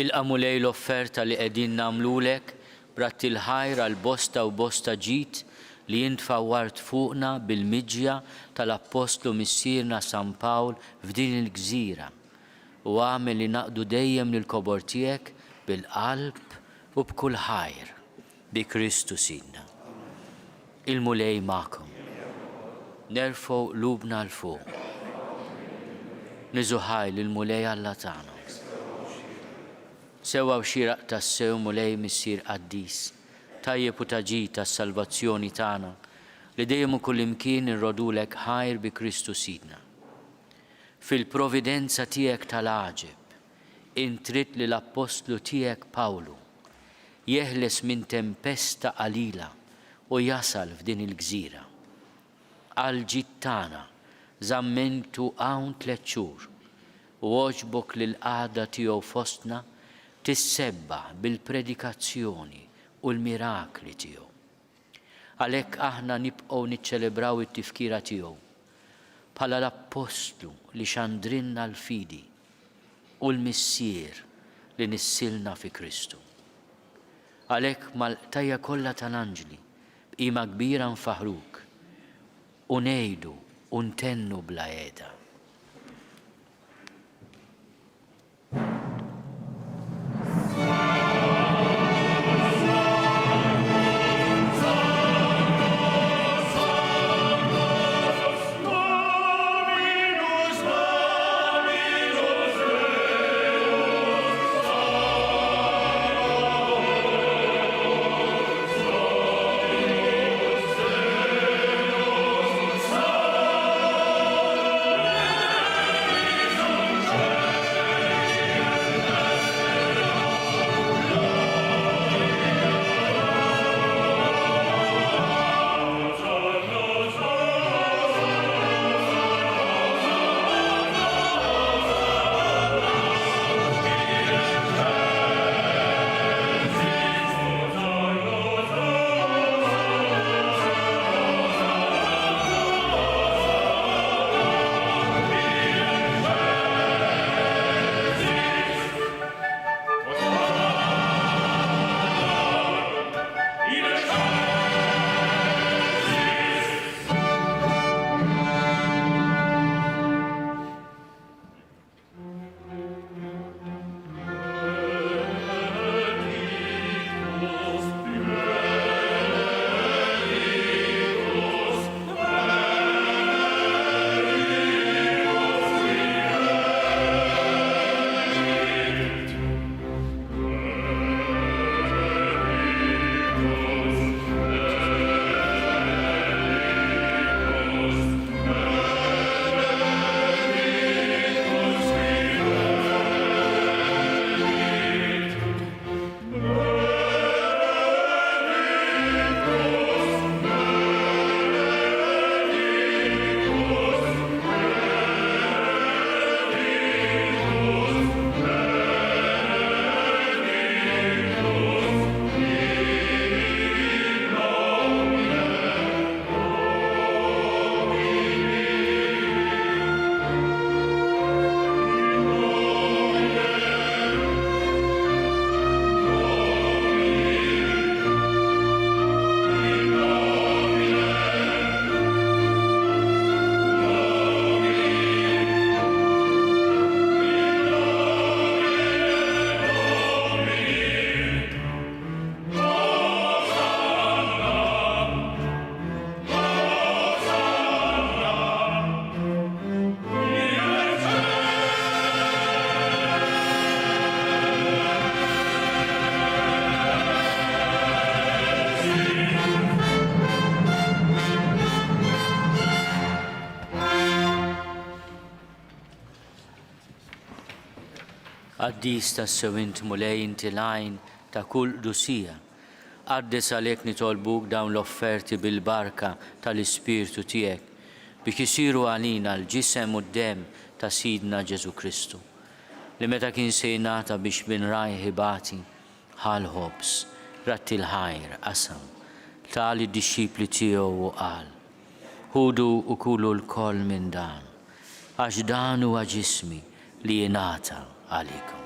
Il-qamulej l-offerta li qegħdin nagħmlulek brat il-ħajr għal bosta u bosta ġid li jintfawwart fuqna bil-miġja tal-Apostlu Missierna San Pawl f'din il-gżira u għamel li naqdu dejjem lil-kobor tiegħek bil-qalb u b'kull ħajr bi Kristu Sidna. Il-mulej magħkom. Nerfgħu qlubna l fuq. Niżuħaj lill-mulej Alla tagħna. Sewwa xieraq tas-sew mulej Missier Qaddis, tajjeb u taġid tas-salvazzjoni tagħna li dejjem u kullimkien irrodulek ħajr bi Kristu Sidna. Fil-providenza tiegħek tal-għaġeb intrid li l-Apostlu tiegħek Pawlu jeħles minn tempesta qalila u jasal f'din il-gżira. Għal ġid tagħna żammentu hawn 3 xhur u għoġbok lil qagħda tiegħu fostna tissebbaħ bil-predikazzjoni u l-mirakli tiegħu. Għalhekk aħna nibqgħu niċċelebraw it-tifkira tiegħu bħala l-Apostlu li xandrinna l-fidi u l-Missier li nissilna fi Kristu. Għalhekk mal-qtajja kollha tal-anġli b'qima kbira nfaħruk u ngħidu u ntennu bla qiegħda. Qaddis tas-sewint mulej inti lajn ta' kull dusija. Qaddes għalhekk nitolbuk dawn l-offerti bil-barka tal-Ispirtu tiegħek biex isiru għalina l-ġisem u d-dem ta' Sidna Ġesu Kristu li meta kien se jingħata biex bin rajħi bati ħal ħobs, ratti l-ħajr, qasam, tali d-disċipli tiegħu u qal, ħudu u kulu l-koll minn dan, għax dan huwa ġismi li jingħata għalikom.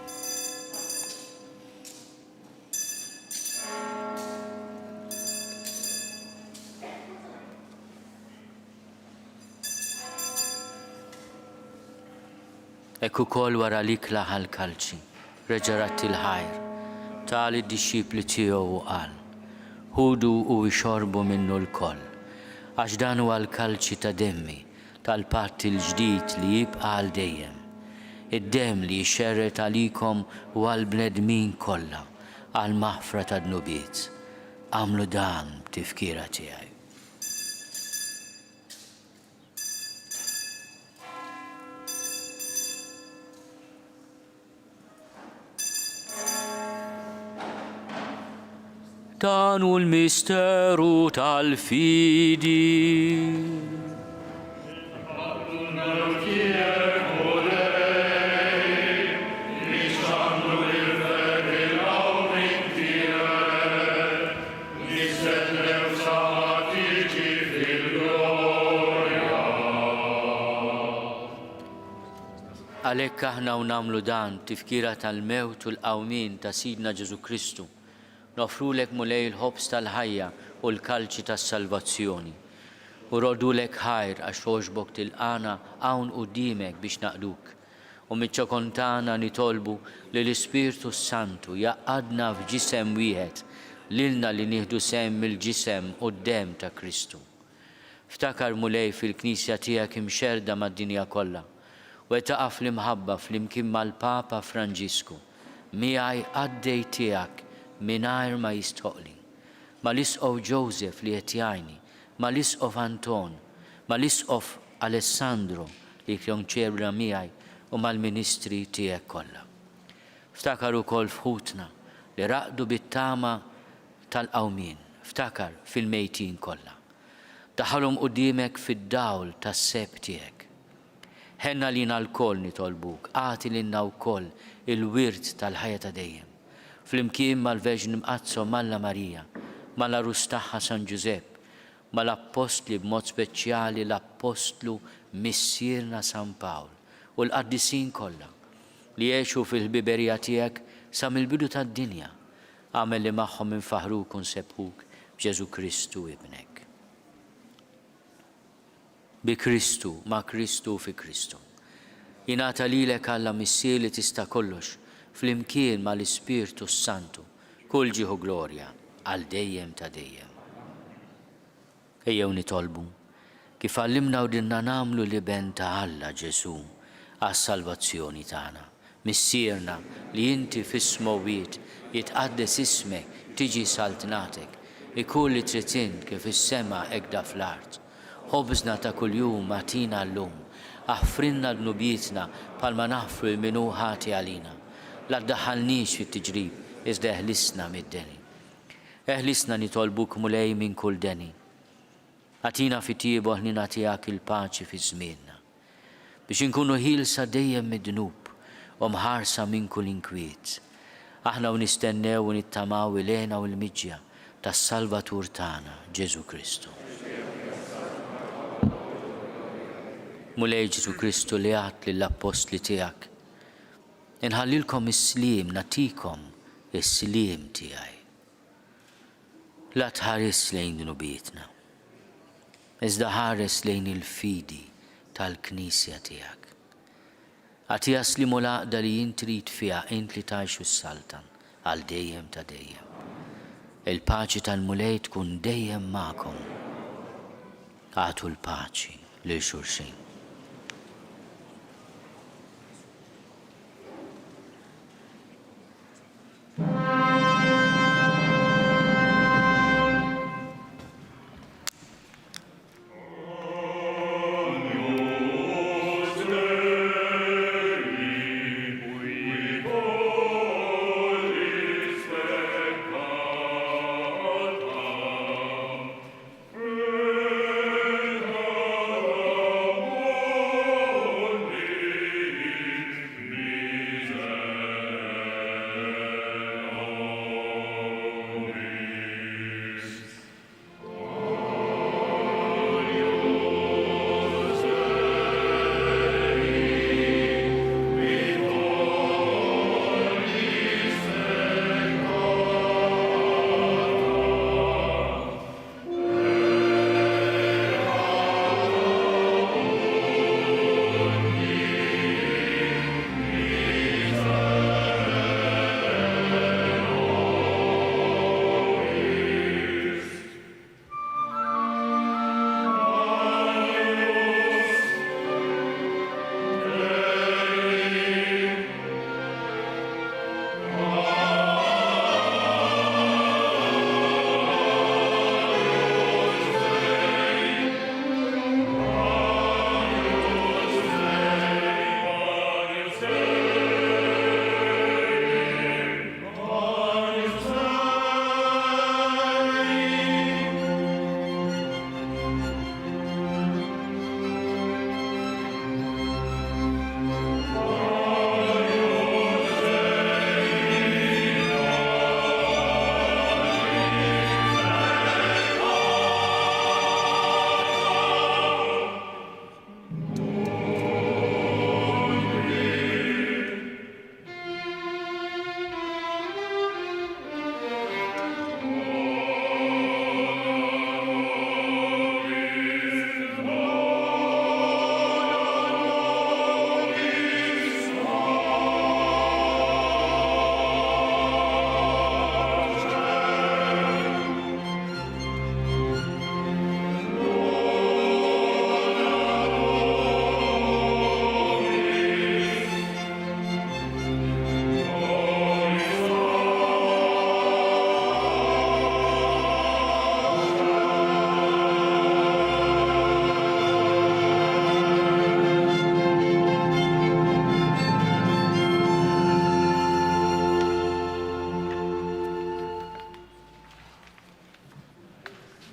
Ekku kol wara l-ikla ħal-kalċi, reġaratti l-ħajr, tali d-disċipli tiegħu u qal, ħudu u jxorbu minnu l-koll, għax dan huwa l-kalċi ta' demmi tal-patt il-ġdid li jibqa' għal dejjem. Id-demm li jxerret għalikom u għal-bnedmin kollha għal maħfra ta' dnubiet. Għamlu dan b'tifkira tiegħi. Dan hu l-misteru tal-fidi. Għalhekk aħna u nagħmlu dan tifkira tal-mewt u l-qawmin ta' Sidna Ġesu Kristu. Nofrulek mulej il-ħobs tal-ħajja u l-kalċi tas-salvazzjoni. U rodulek ħajr għax roġbok tilqana hawn qudiemek biex naqduk. U miċ-ċokontana nitolbu li l-Ispirtu Santu jaqadna f'ġisem wieħed lilna li nieħdu sem mill-ġisem u d-dem ta' Kristu. Ftakar mulej fil-Knisja tiegħek imxerda mad-dinja kollha u etaqaf l-imħabba fl-imkien mal-Papa Franġisku miegħi għaddej tiegħek mingħajr ma jistħoqli. Mal-isqof Joseph li qed jgħinni, mal-isqof Anton, mal-isqof Alessandro li kjonċebra miegħi u mal-ministri tiegħek kollha. Ftakar ukoll fħutna li raqdu bit-tama tal-qawmien, ftakar fil-mejtin kollha. Daħalhom qudiemek fid-dawl tas-seb tiegħek. Ħenna lina l-koll nitolbuk, għati lilna wkoll il-wirt tal-ħajja ta' dejjem. Flimkien mal-Verġin Mqazzo Malla Marija, mal-arus tagħha San Giuseppe, mal-Appostli b'mod speċjali l-Apostlu Missierna San Pawl u l-qaddisin kollha li jgħixu fil-ħbiberija tiegħek sa mill-bidu tad-dinja. Għamel li magħhom infaħruk u nsebħuk b'Ġesu Kristu ibnek. Bi Kristu, ma' Kristu fi Kristu. Jingħata lilek Alla missier li tista' kollox fl-imkien ma' l-Ispirtu Santu, kull ġieħu glorja għal dejjem ta' dejjem. Ejjew nitolbu kif għallimna u dinna nagħmlu li ben ta' Alla Ġesu għas-salvazzjoni tagħna. Missierna li inti fis-smowiet jitqaddes ismek tiġi saltnatek, ikun li trid kif is-sema ekda fl-art. Ħobżna ta' kuljum matina llum, aħfrinna d-nubietna palma naħfru l-minu ħati għalina. La ddaħħalniex fit-tiġrib, iżda eħlisna mid-deni. Eħlisna nitolbuk mulej minn kull deni. Għatina fit-tiebu ħnina tiegħek il-paċi fi żmienna. Biex inkunu ħilsa dejjem mid-dnub u mħarsa minn kull inkwiet. Aħna u nistennew u nittamaw il-għena u l-miġja tas-Salvatur tagħna Ġesu Kristu. Mulej Ġesu Kristu li għat lill-Apostli tiegħek. Inħallilkom is-sliem, natikom is-sliem tiegħi. La tħares lejn nubietna, iżda ħares lejn il-fidi tal-Knisja tiegħek. Għatija slimu laqda li jintrid fiha int li tgħixu s-saltan għal dejjem ta' dejjem. Il-paċi tal-mulej tkun dejjem magħkom. Għatu l-paċi lil xulxin.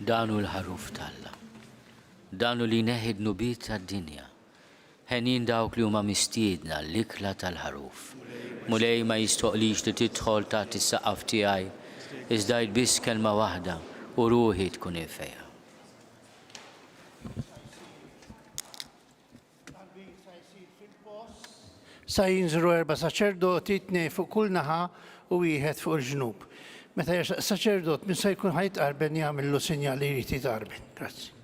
danu l-ħaruf talla. Danu li neħid nubit tad-dinja. Ħenin dawk li huma mistiedna l-ikla tal-ħaruf. Mulej ma jistoqlix li tidħol taħt is-saqaf tiegħi, iżda biss kelma waħda u ruħi tkun ifeja. Sa jinżru 4 saċerdoti, 2 fuq kull naħa u wieħed fuq il-ġnub. Meta jersaq saċerdot, min se jkun ħajtqarben jagħmillu sinjali jrid jitqarben. Grazzi.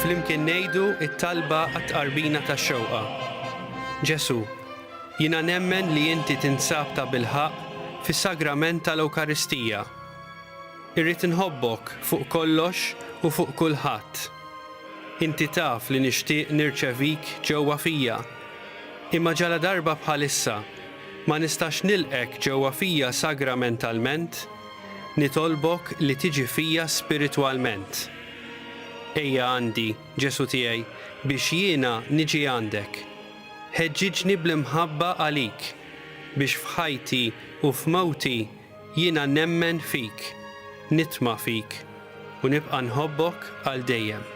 Flimkien ngħidu it-talba għat-tqarbina tax-xewqa. Ġesu, jiena nemmen li inti tinsab ta' bilħaq fis-sagrament tal-Ewkaristija. Irrid inħobbok fuq kollox u fuq kulħadd. Inti taf li nixtieq nirċevik ġewwa fija. Imma ġala darba bħalissa ma nistax nilqek ġewwa fija sagramentalment, nitolbok li tiġi fija spiritwalment. Ejja għandi, Ġesu tiegħi, biex jiena niġi għandek. Ħeġġiġni bl-imħabba għalik, biex f'ħajti u f'mawti jiena nemmen fik, nitma' fik u nibqa' nħobbok għal dejjem.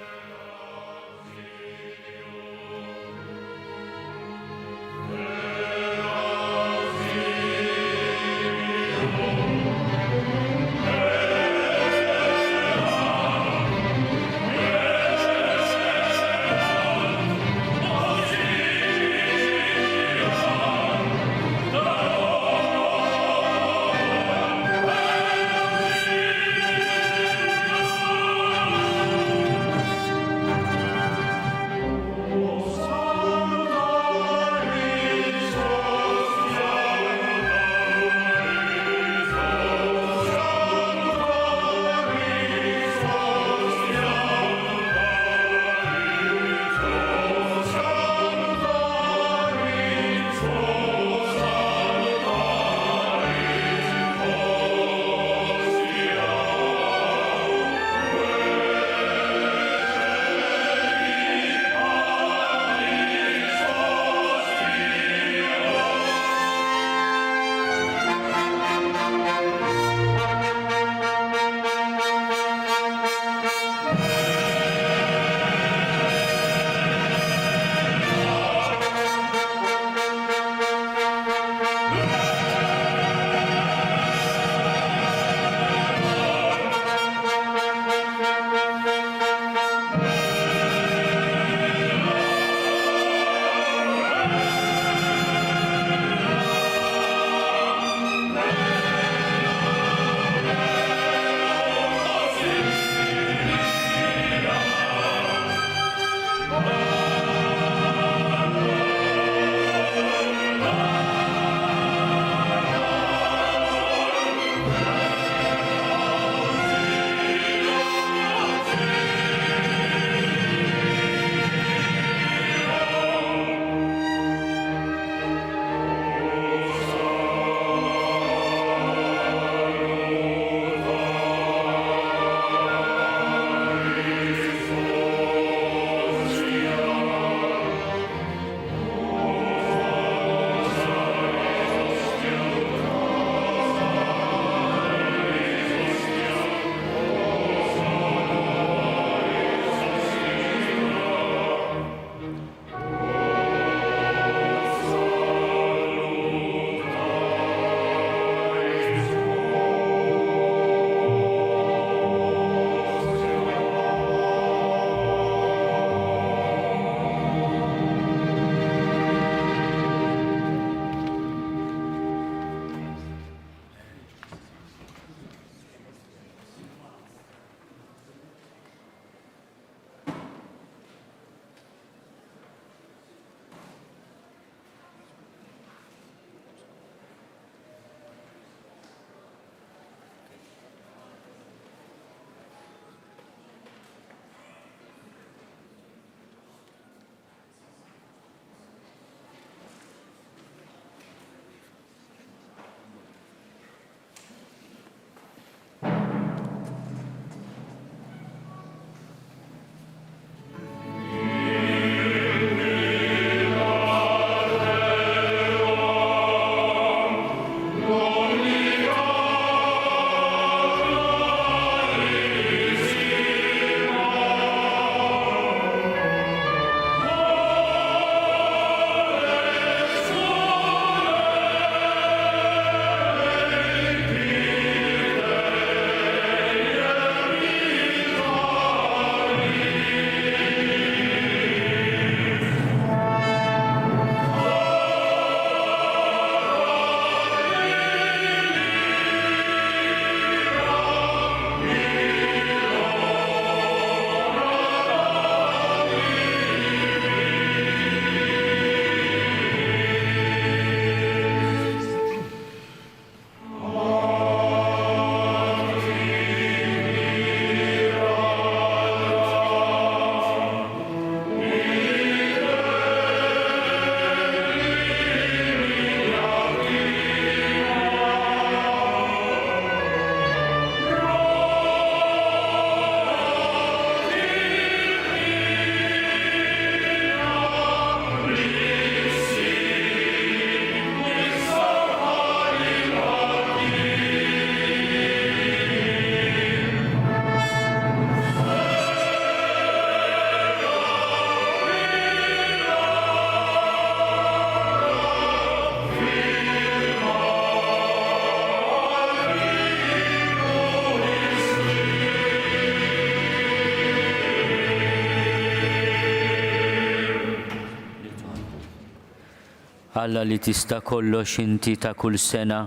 Alla li tista' kollox inti ta' kull sena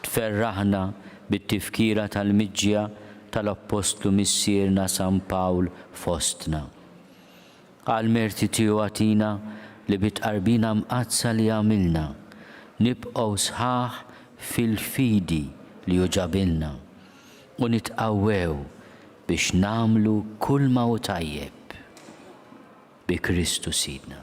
tferraħna bit-tifkira tal-miġġja tal-Apostlu missierna San Pawl fostna. Għal-merti tiegħu għatina li bitqarbina mqazza li għamilna, nibqgħu sħaħ fil-fidi li uġabilna u nitqawwew biex namlu kull ma hu tajjeb bi Kristu Sidna.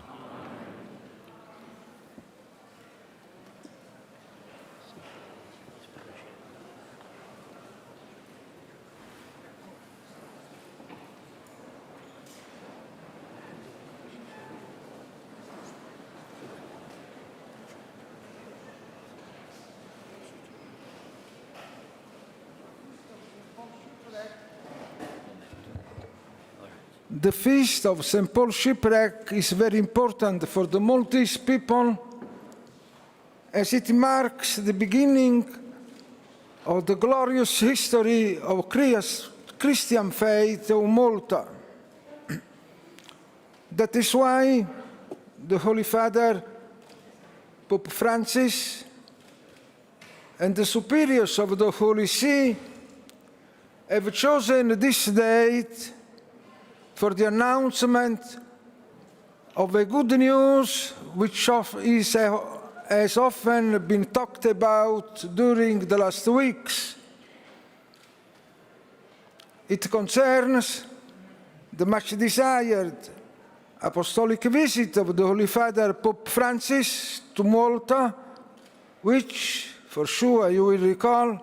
The feast of St. Paul Shipwreck is very important for the Maltese people as it marks the beginning of the glorious history of Christian faith of Malta. That is why the Holy Father, Pope Francis, and the superiors of the Holy See have chosen this date for the announcement of a good news which has often been talked about during the last weeks. It concerns the much desired apostolic visit of the Holy Father Pope Francis to Malta, which, for sure you will recall,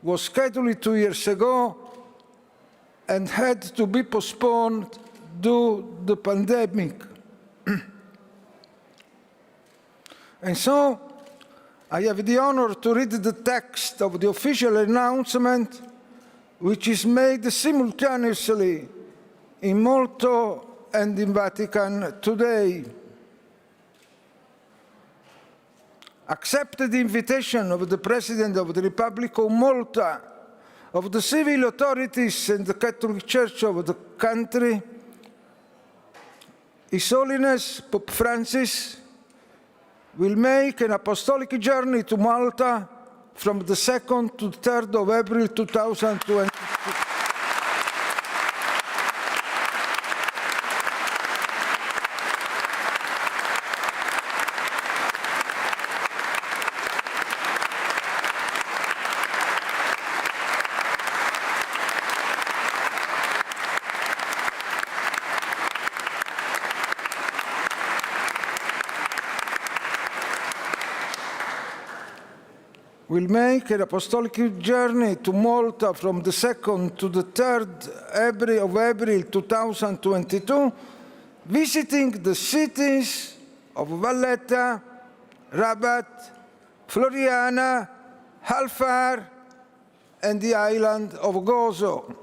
was scheduled 2 years ago and had to be postponed due to the pandemic. And so, I have the honor to read the text of the official announcement, which is made simultaneously in Malta and in Vatican today. Accepted the invitation of the President of the Republic of Malta, of the civil authorities and the Catholic Church of the country, His Holiness Pope Francis will make an apostolic journey to Malta from the 2nd to 3rd of April 2022. Will make an apostolic journey to Malta from the 2nd to the 3rd of April 2022, visiting the cities of Valletta, Rabat, Floriana, Halfar, and the island of Gozo.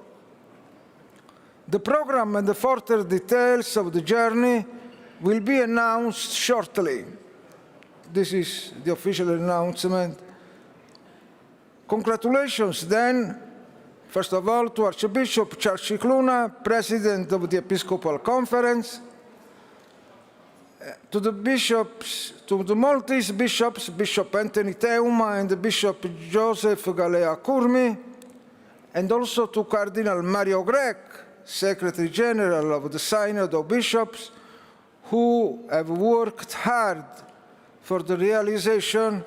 The program and the further details of the journey will be announced shortly. This is the official announcement. Congratulations then, first of all, to Archbishop Charles Cicluna, President of the Episcopal Conference, to the bishops, to the Maltese bishops, Bishop Anthony Teuma and Bishop Joseph Galea Curmi, and also to Cardinal Mario Grech, Secretary General of the Synod of Bishops, who have worked hard for the realization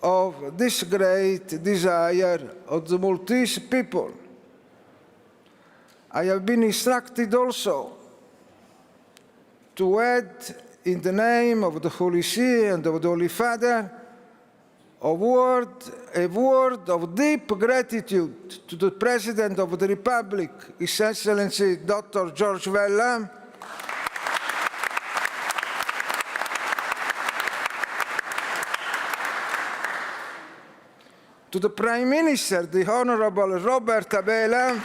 of this great desire of the Maltese people. I have been instructed also to add, in the name of the Holy See and of the Holy Father, a word of deep gratitude to the President of the Republic, His Excellency Dr. George Vella, to the Prime Minister, the Honorable Robert Abela,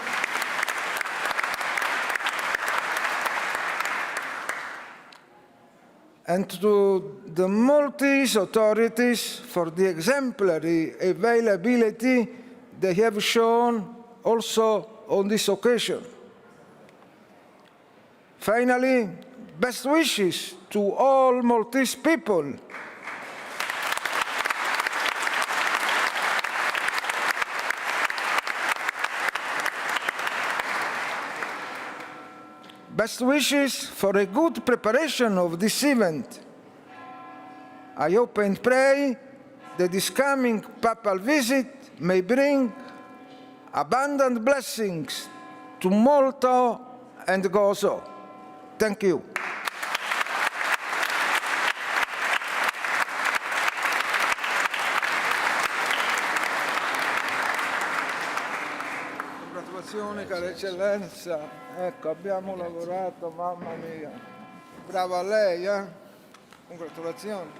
and to the Maltese authorities for the exemplary availability they have shown also on this occasion. Finally, best wishes to all Maltese people best wishes for a good preparation of this event. I hope and pray that this coming papal visit may bring abundant blessings to Malta and Gozo. Thank you. Congratulazioni, cara eccellenza. Ecco, abbiamo lavorato, mamma mia. Brava lei, eh? Congratulazioni.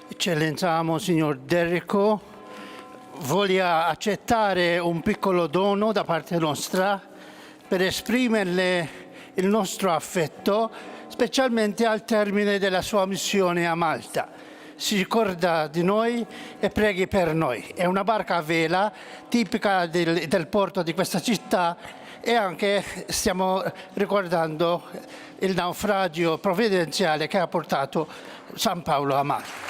Eccellenza Monsignor Derrico, voglia accettare un piccolo dono da parte nostra per esprimerle il nostro affetto, specialmente al termine della sua missione a Malta. Si ricorda di noi e preghi per noi. È una barca a vela tipica del porto di questa città e anche stiamo ricordando il naufragio provvidenziale che ha portato San Paolo a Malta.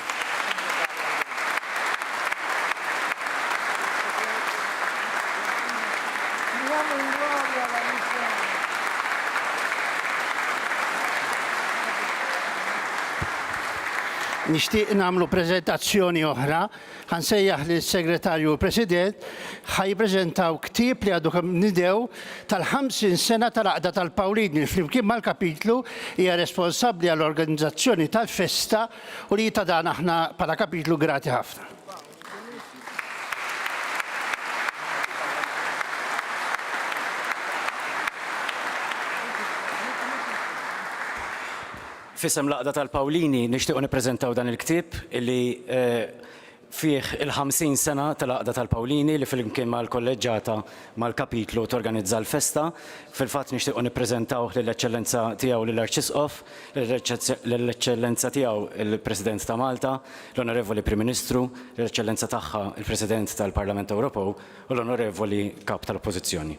Nixtieq nagħmlu preżentazzjoni oħra, ħansejjaħ lis segretarju u President ħajpreżentaw ktieb li għadu kemm nidew tal-50 sena tal-Għaqda tal-Pawlini li flimkien mal-kapitlu hija responsabbli għall-organizzazzjoni tal-festa u li ta' dan aħna bħala kapitlu grati ħafna. Fisem l-Għaqda tal-Pawlini nixtiequ nippreżentaw dan il-ktieb illi fih il-50 sena tal-Għaqda tal-Pawlini li fil-imkien mal-kolleġġata mal-kapitlu torganizza l-festa. Fil-fatt nixtiequ nippreżentaw lill-Eċċellenza tiegħu lill-Arċisqof, lill-Eċċellenza tiegħu il-President ta' Malta, l-Onorevoli Prim Ministru, l-Eċċellenza tagħha il-President tal-Parlament Ewropew u l-Onorevoli Kap tal-Oppożizzjoni.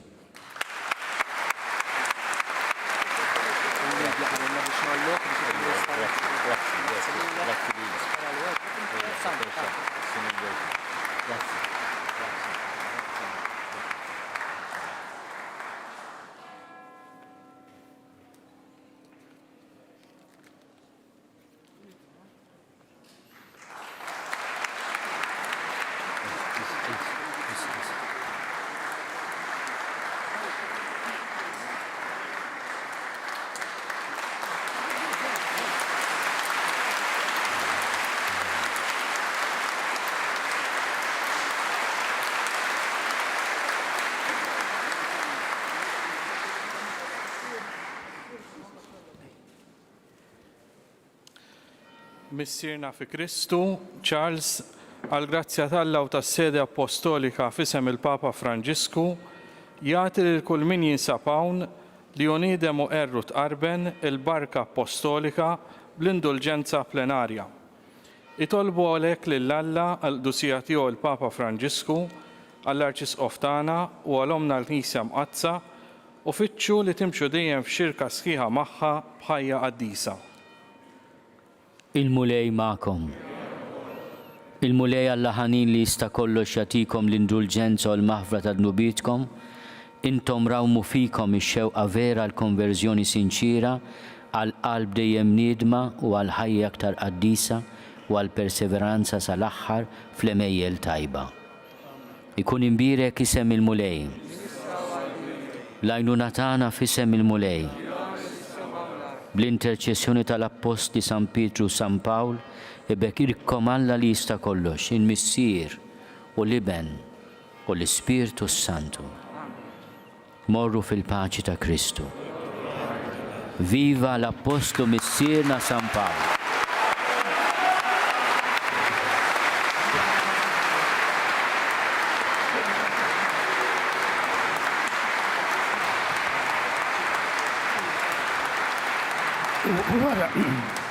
Missierna fi Kristu, Charles, għal grazzja tal-law tas-sede apostolika fisem il-Papa Franġisku, jagħti lil kull min jinsab hawn li joniedem u erru tqarben il-barka apostolika bl-indulġenza plenarja. Itolbu għalhekk lill-Alla għal-Dusija tiegħu il-Papa Franġisku, għall-Arċisqof tagħna u għal-Omna l-Knisja Mqazza u fittxu li timxu dejjem f'xirka sħiħa magħha bħajja qaddisa. Il-mulej ma'kom. Il-mulej għall-ħanin li jista' kollox jagħtikom l-indulġenza u l-maħfra ta' dnubitkom, intom rawmu fikom ix-xewqa vera l-konverżjoni sinċira għal qalb dejjem niedma u għal ħajja aktar qaddisa u għal perseveranza sal-aħħar fl-emejjel tajba. Ikun imbirek isem il-mulej. L-għajnuna tagħna f'isem il-mulej. Bl-interċessjoni tal-Apposti San Pietru u San Pawl, ibek irkom Alla li jista' kollox, il-Missier u l-Iben u l-Ispirtu Santu. Morru fil-paċi ta' Kristu. Viva l-Apostlu Missierna San Pawl.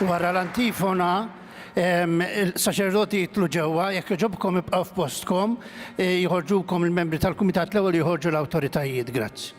Wara l-antifona, il-saċerdoti jitlu ġewwa, jekk joġobkom ibqgħu f'postkom, jħorġukom il-membri tal-Kumitat l-ewwel jħorġu l-awtoritajiet. Grazzi.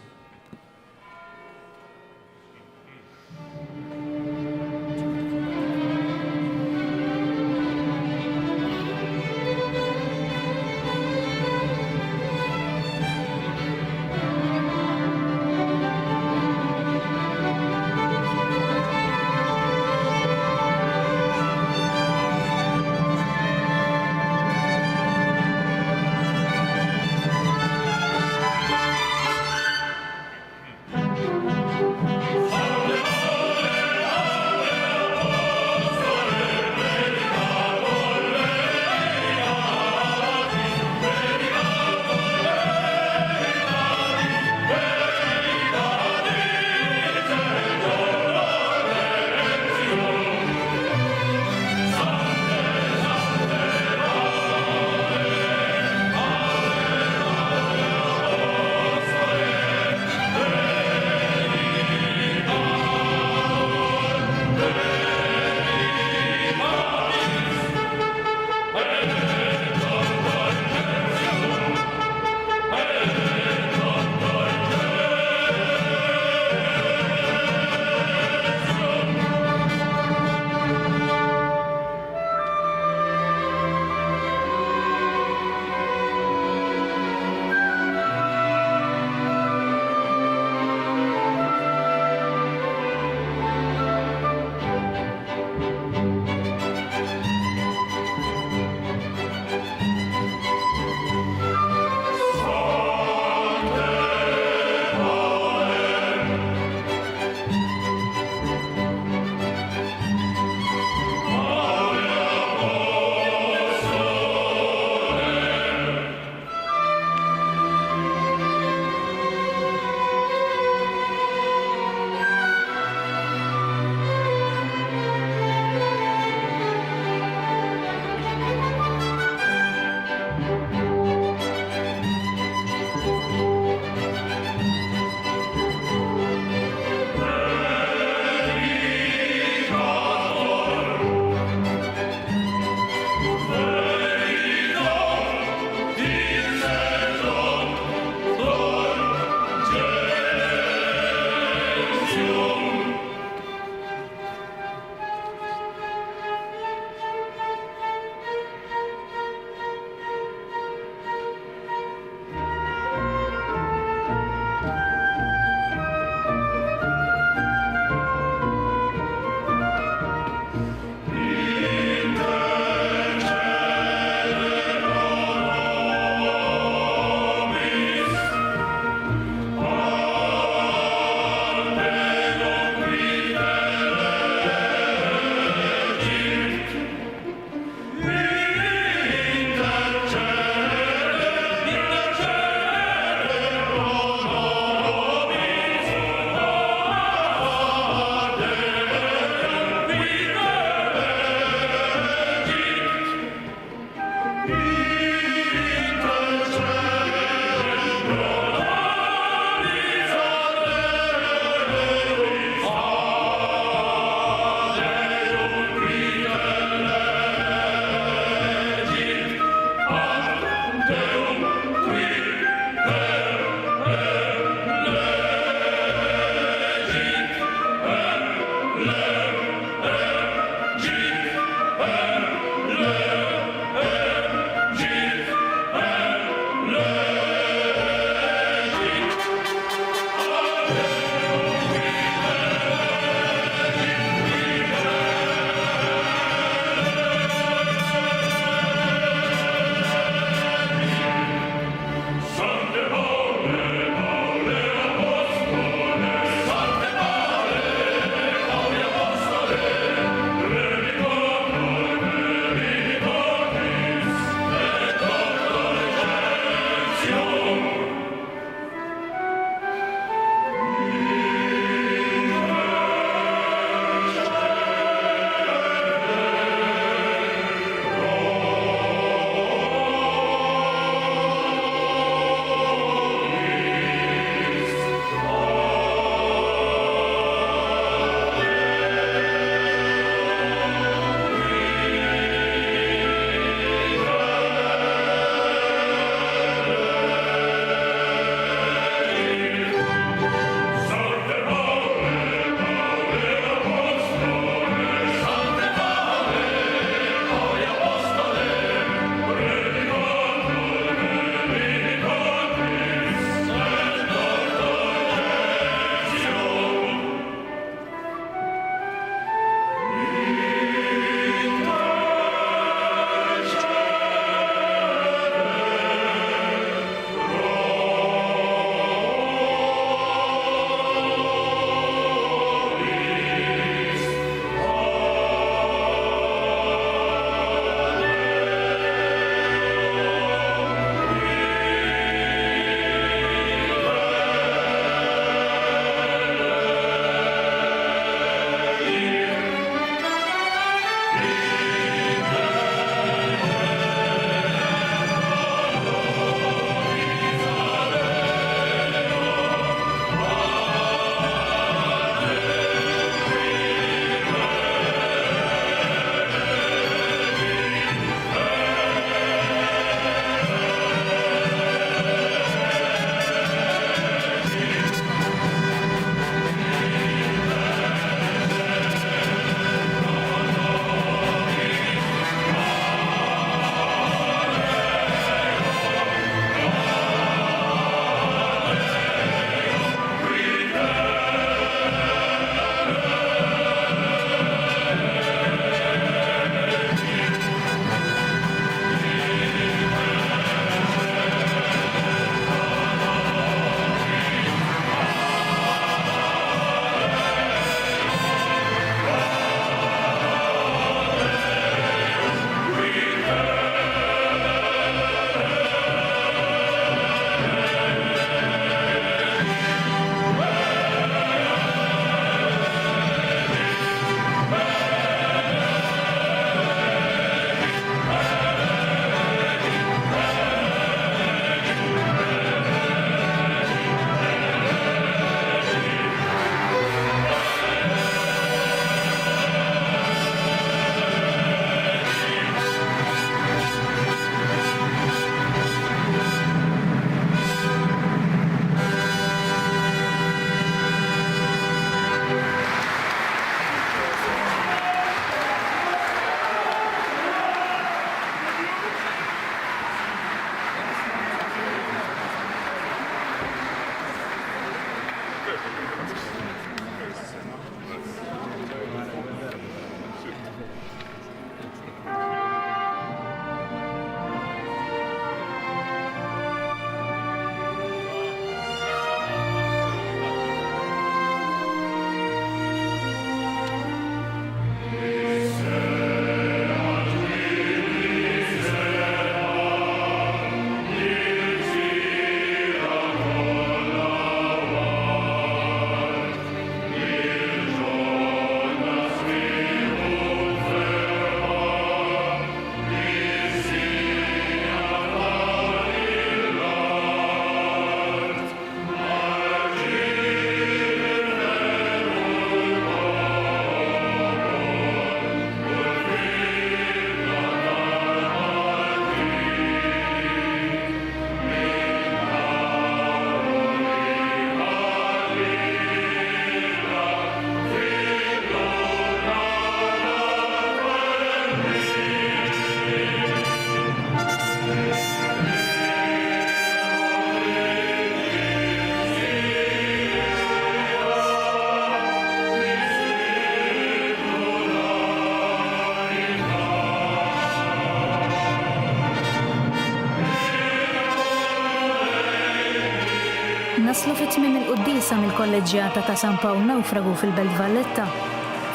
Naslu fit-tmiem il-qudiesa mill-kolleġjata ta' San Pawl nawfragu fil-Belt Valletta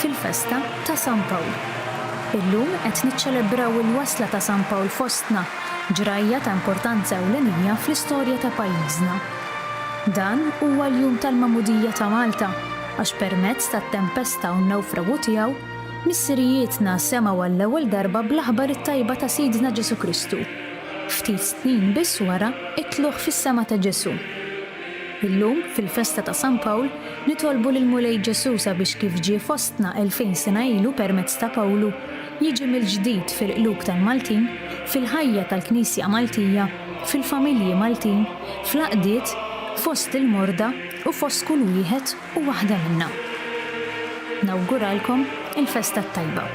fil-festa ta' San Pawl. Illum qed niċċelebraw il-wasla ta' San Pawl fostna, ġrajja ta' importanza ewlenija fl-istorja ta' pajjiżna. Dan huwa l-jum tal-Magħmudija ta' Malta, għax permezz tat-tempesta u n-nawfragu tiegħu missirijietna semgħu għall-ewwel darba bl-aħbar it-tajba ta' Sidna Ġesu Kristu. Ftit snin biss wara itluħ fis-sema ta' Ġesu. Illum, fil-festa ta' San Pawl, nitolbu lil Mulej Ġesu sabiex kif ġie fostna 2000 sena ilu permezz ta' Pawlu, jiġi mill-ġdid fil-qlub tal-Maltin, fil-ħajja tal-Knisja Maltija, fil-familji Maltin, fl-aqdiet, fost il-morda u fost kull wieħed u waħda minna. Nawguralkom il-festa tajba.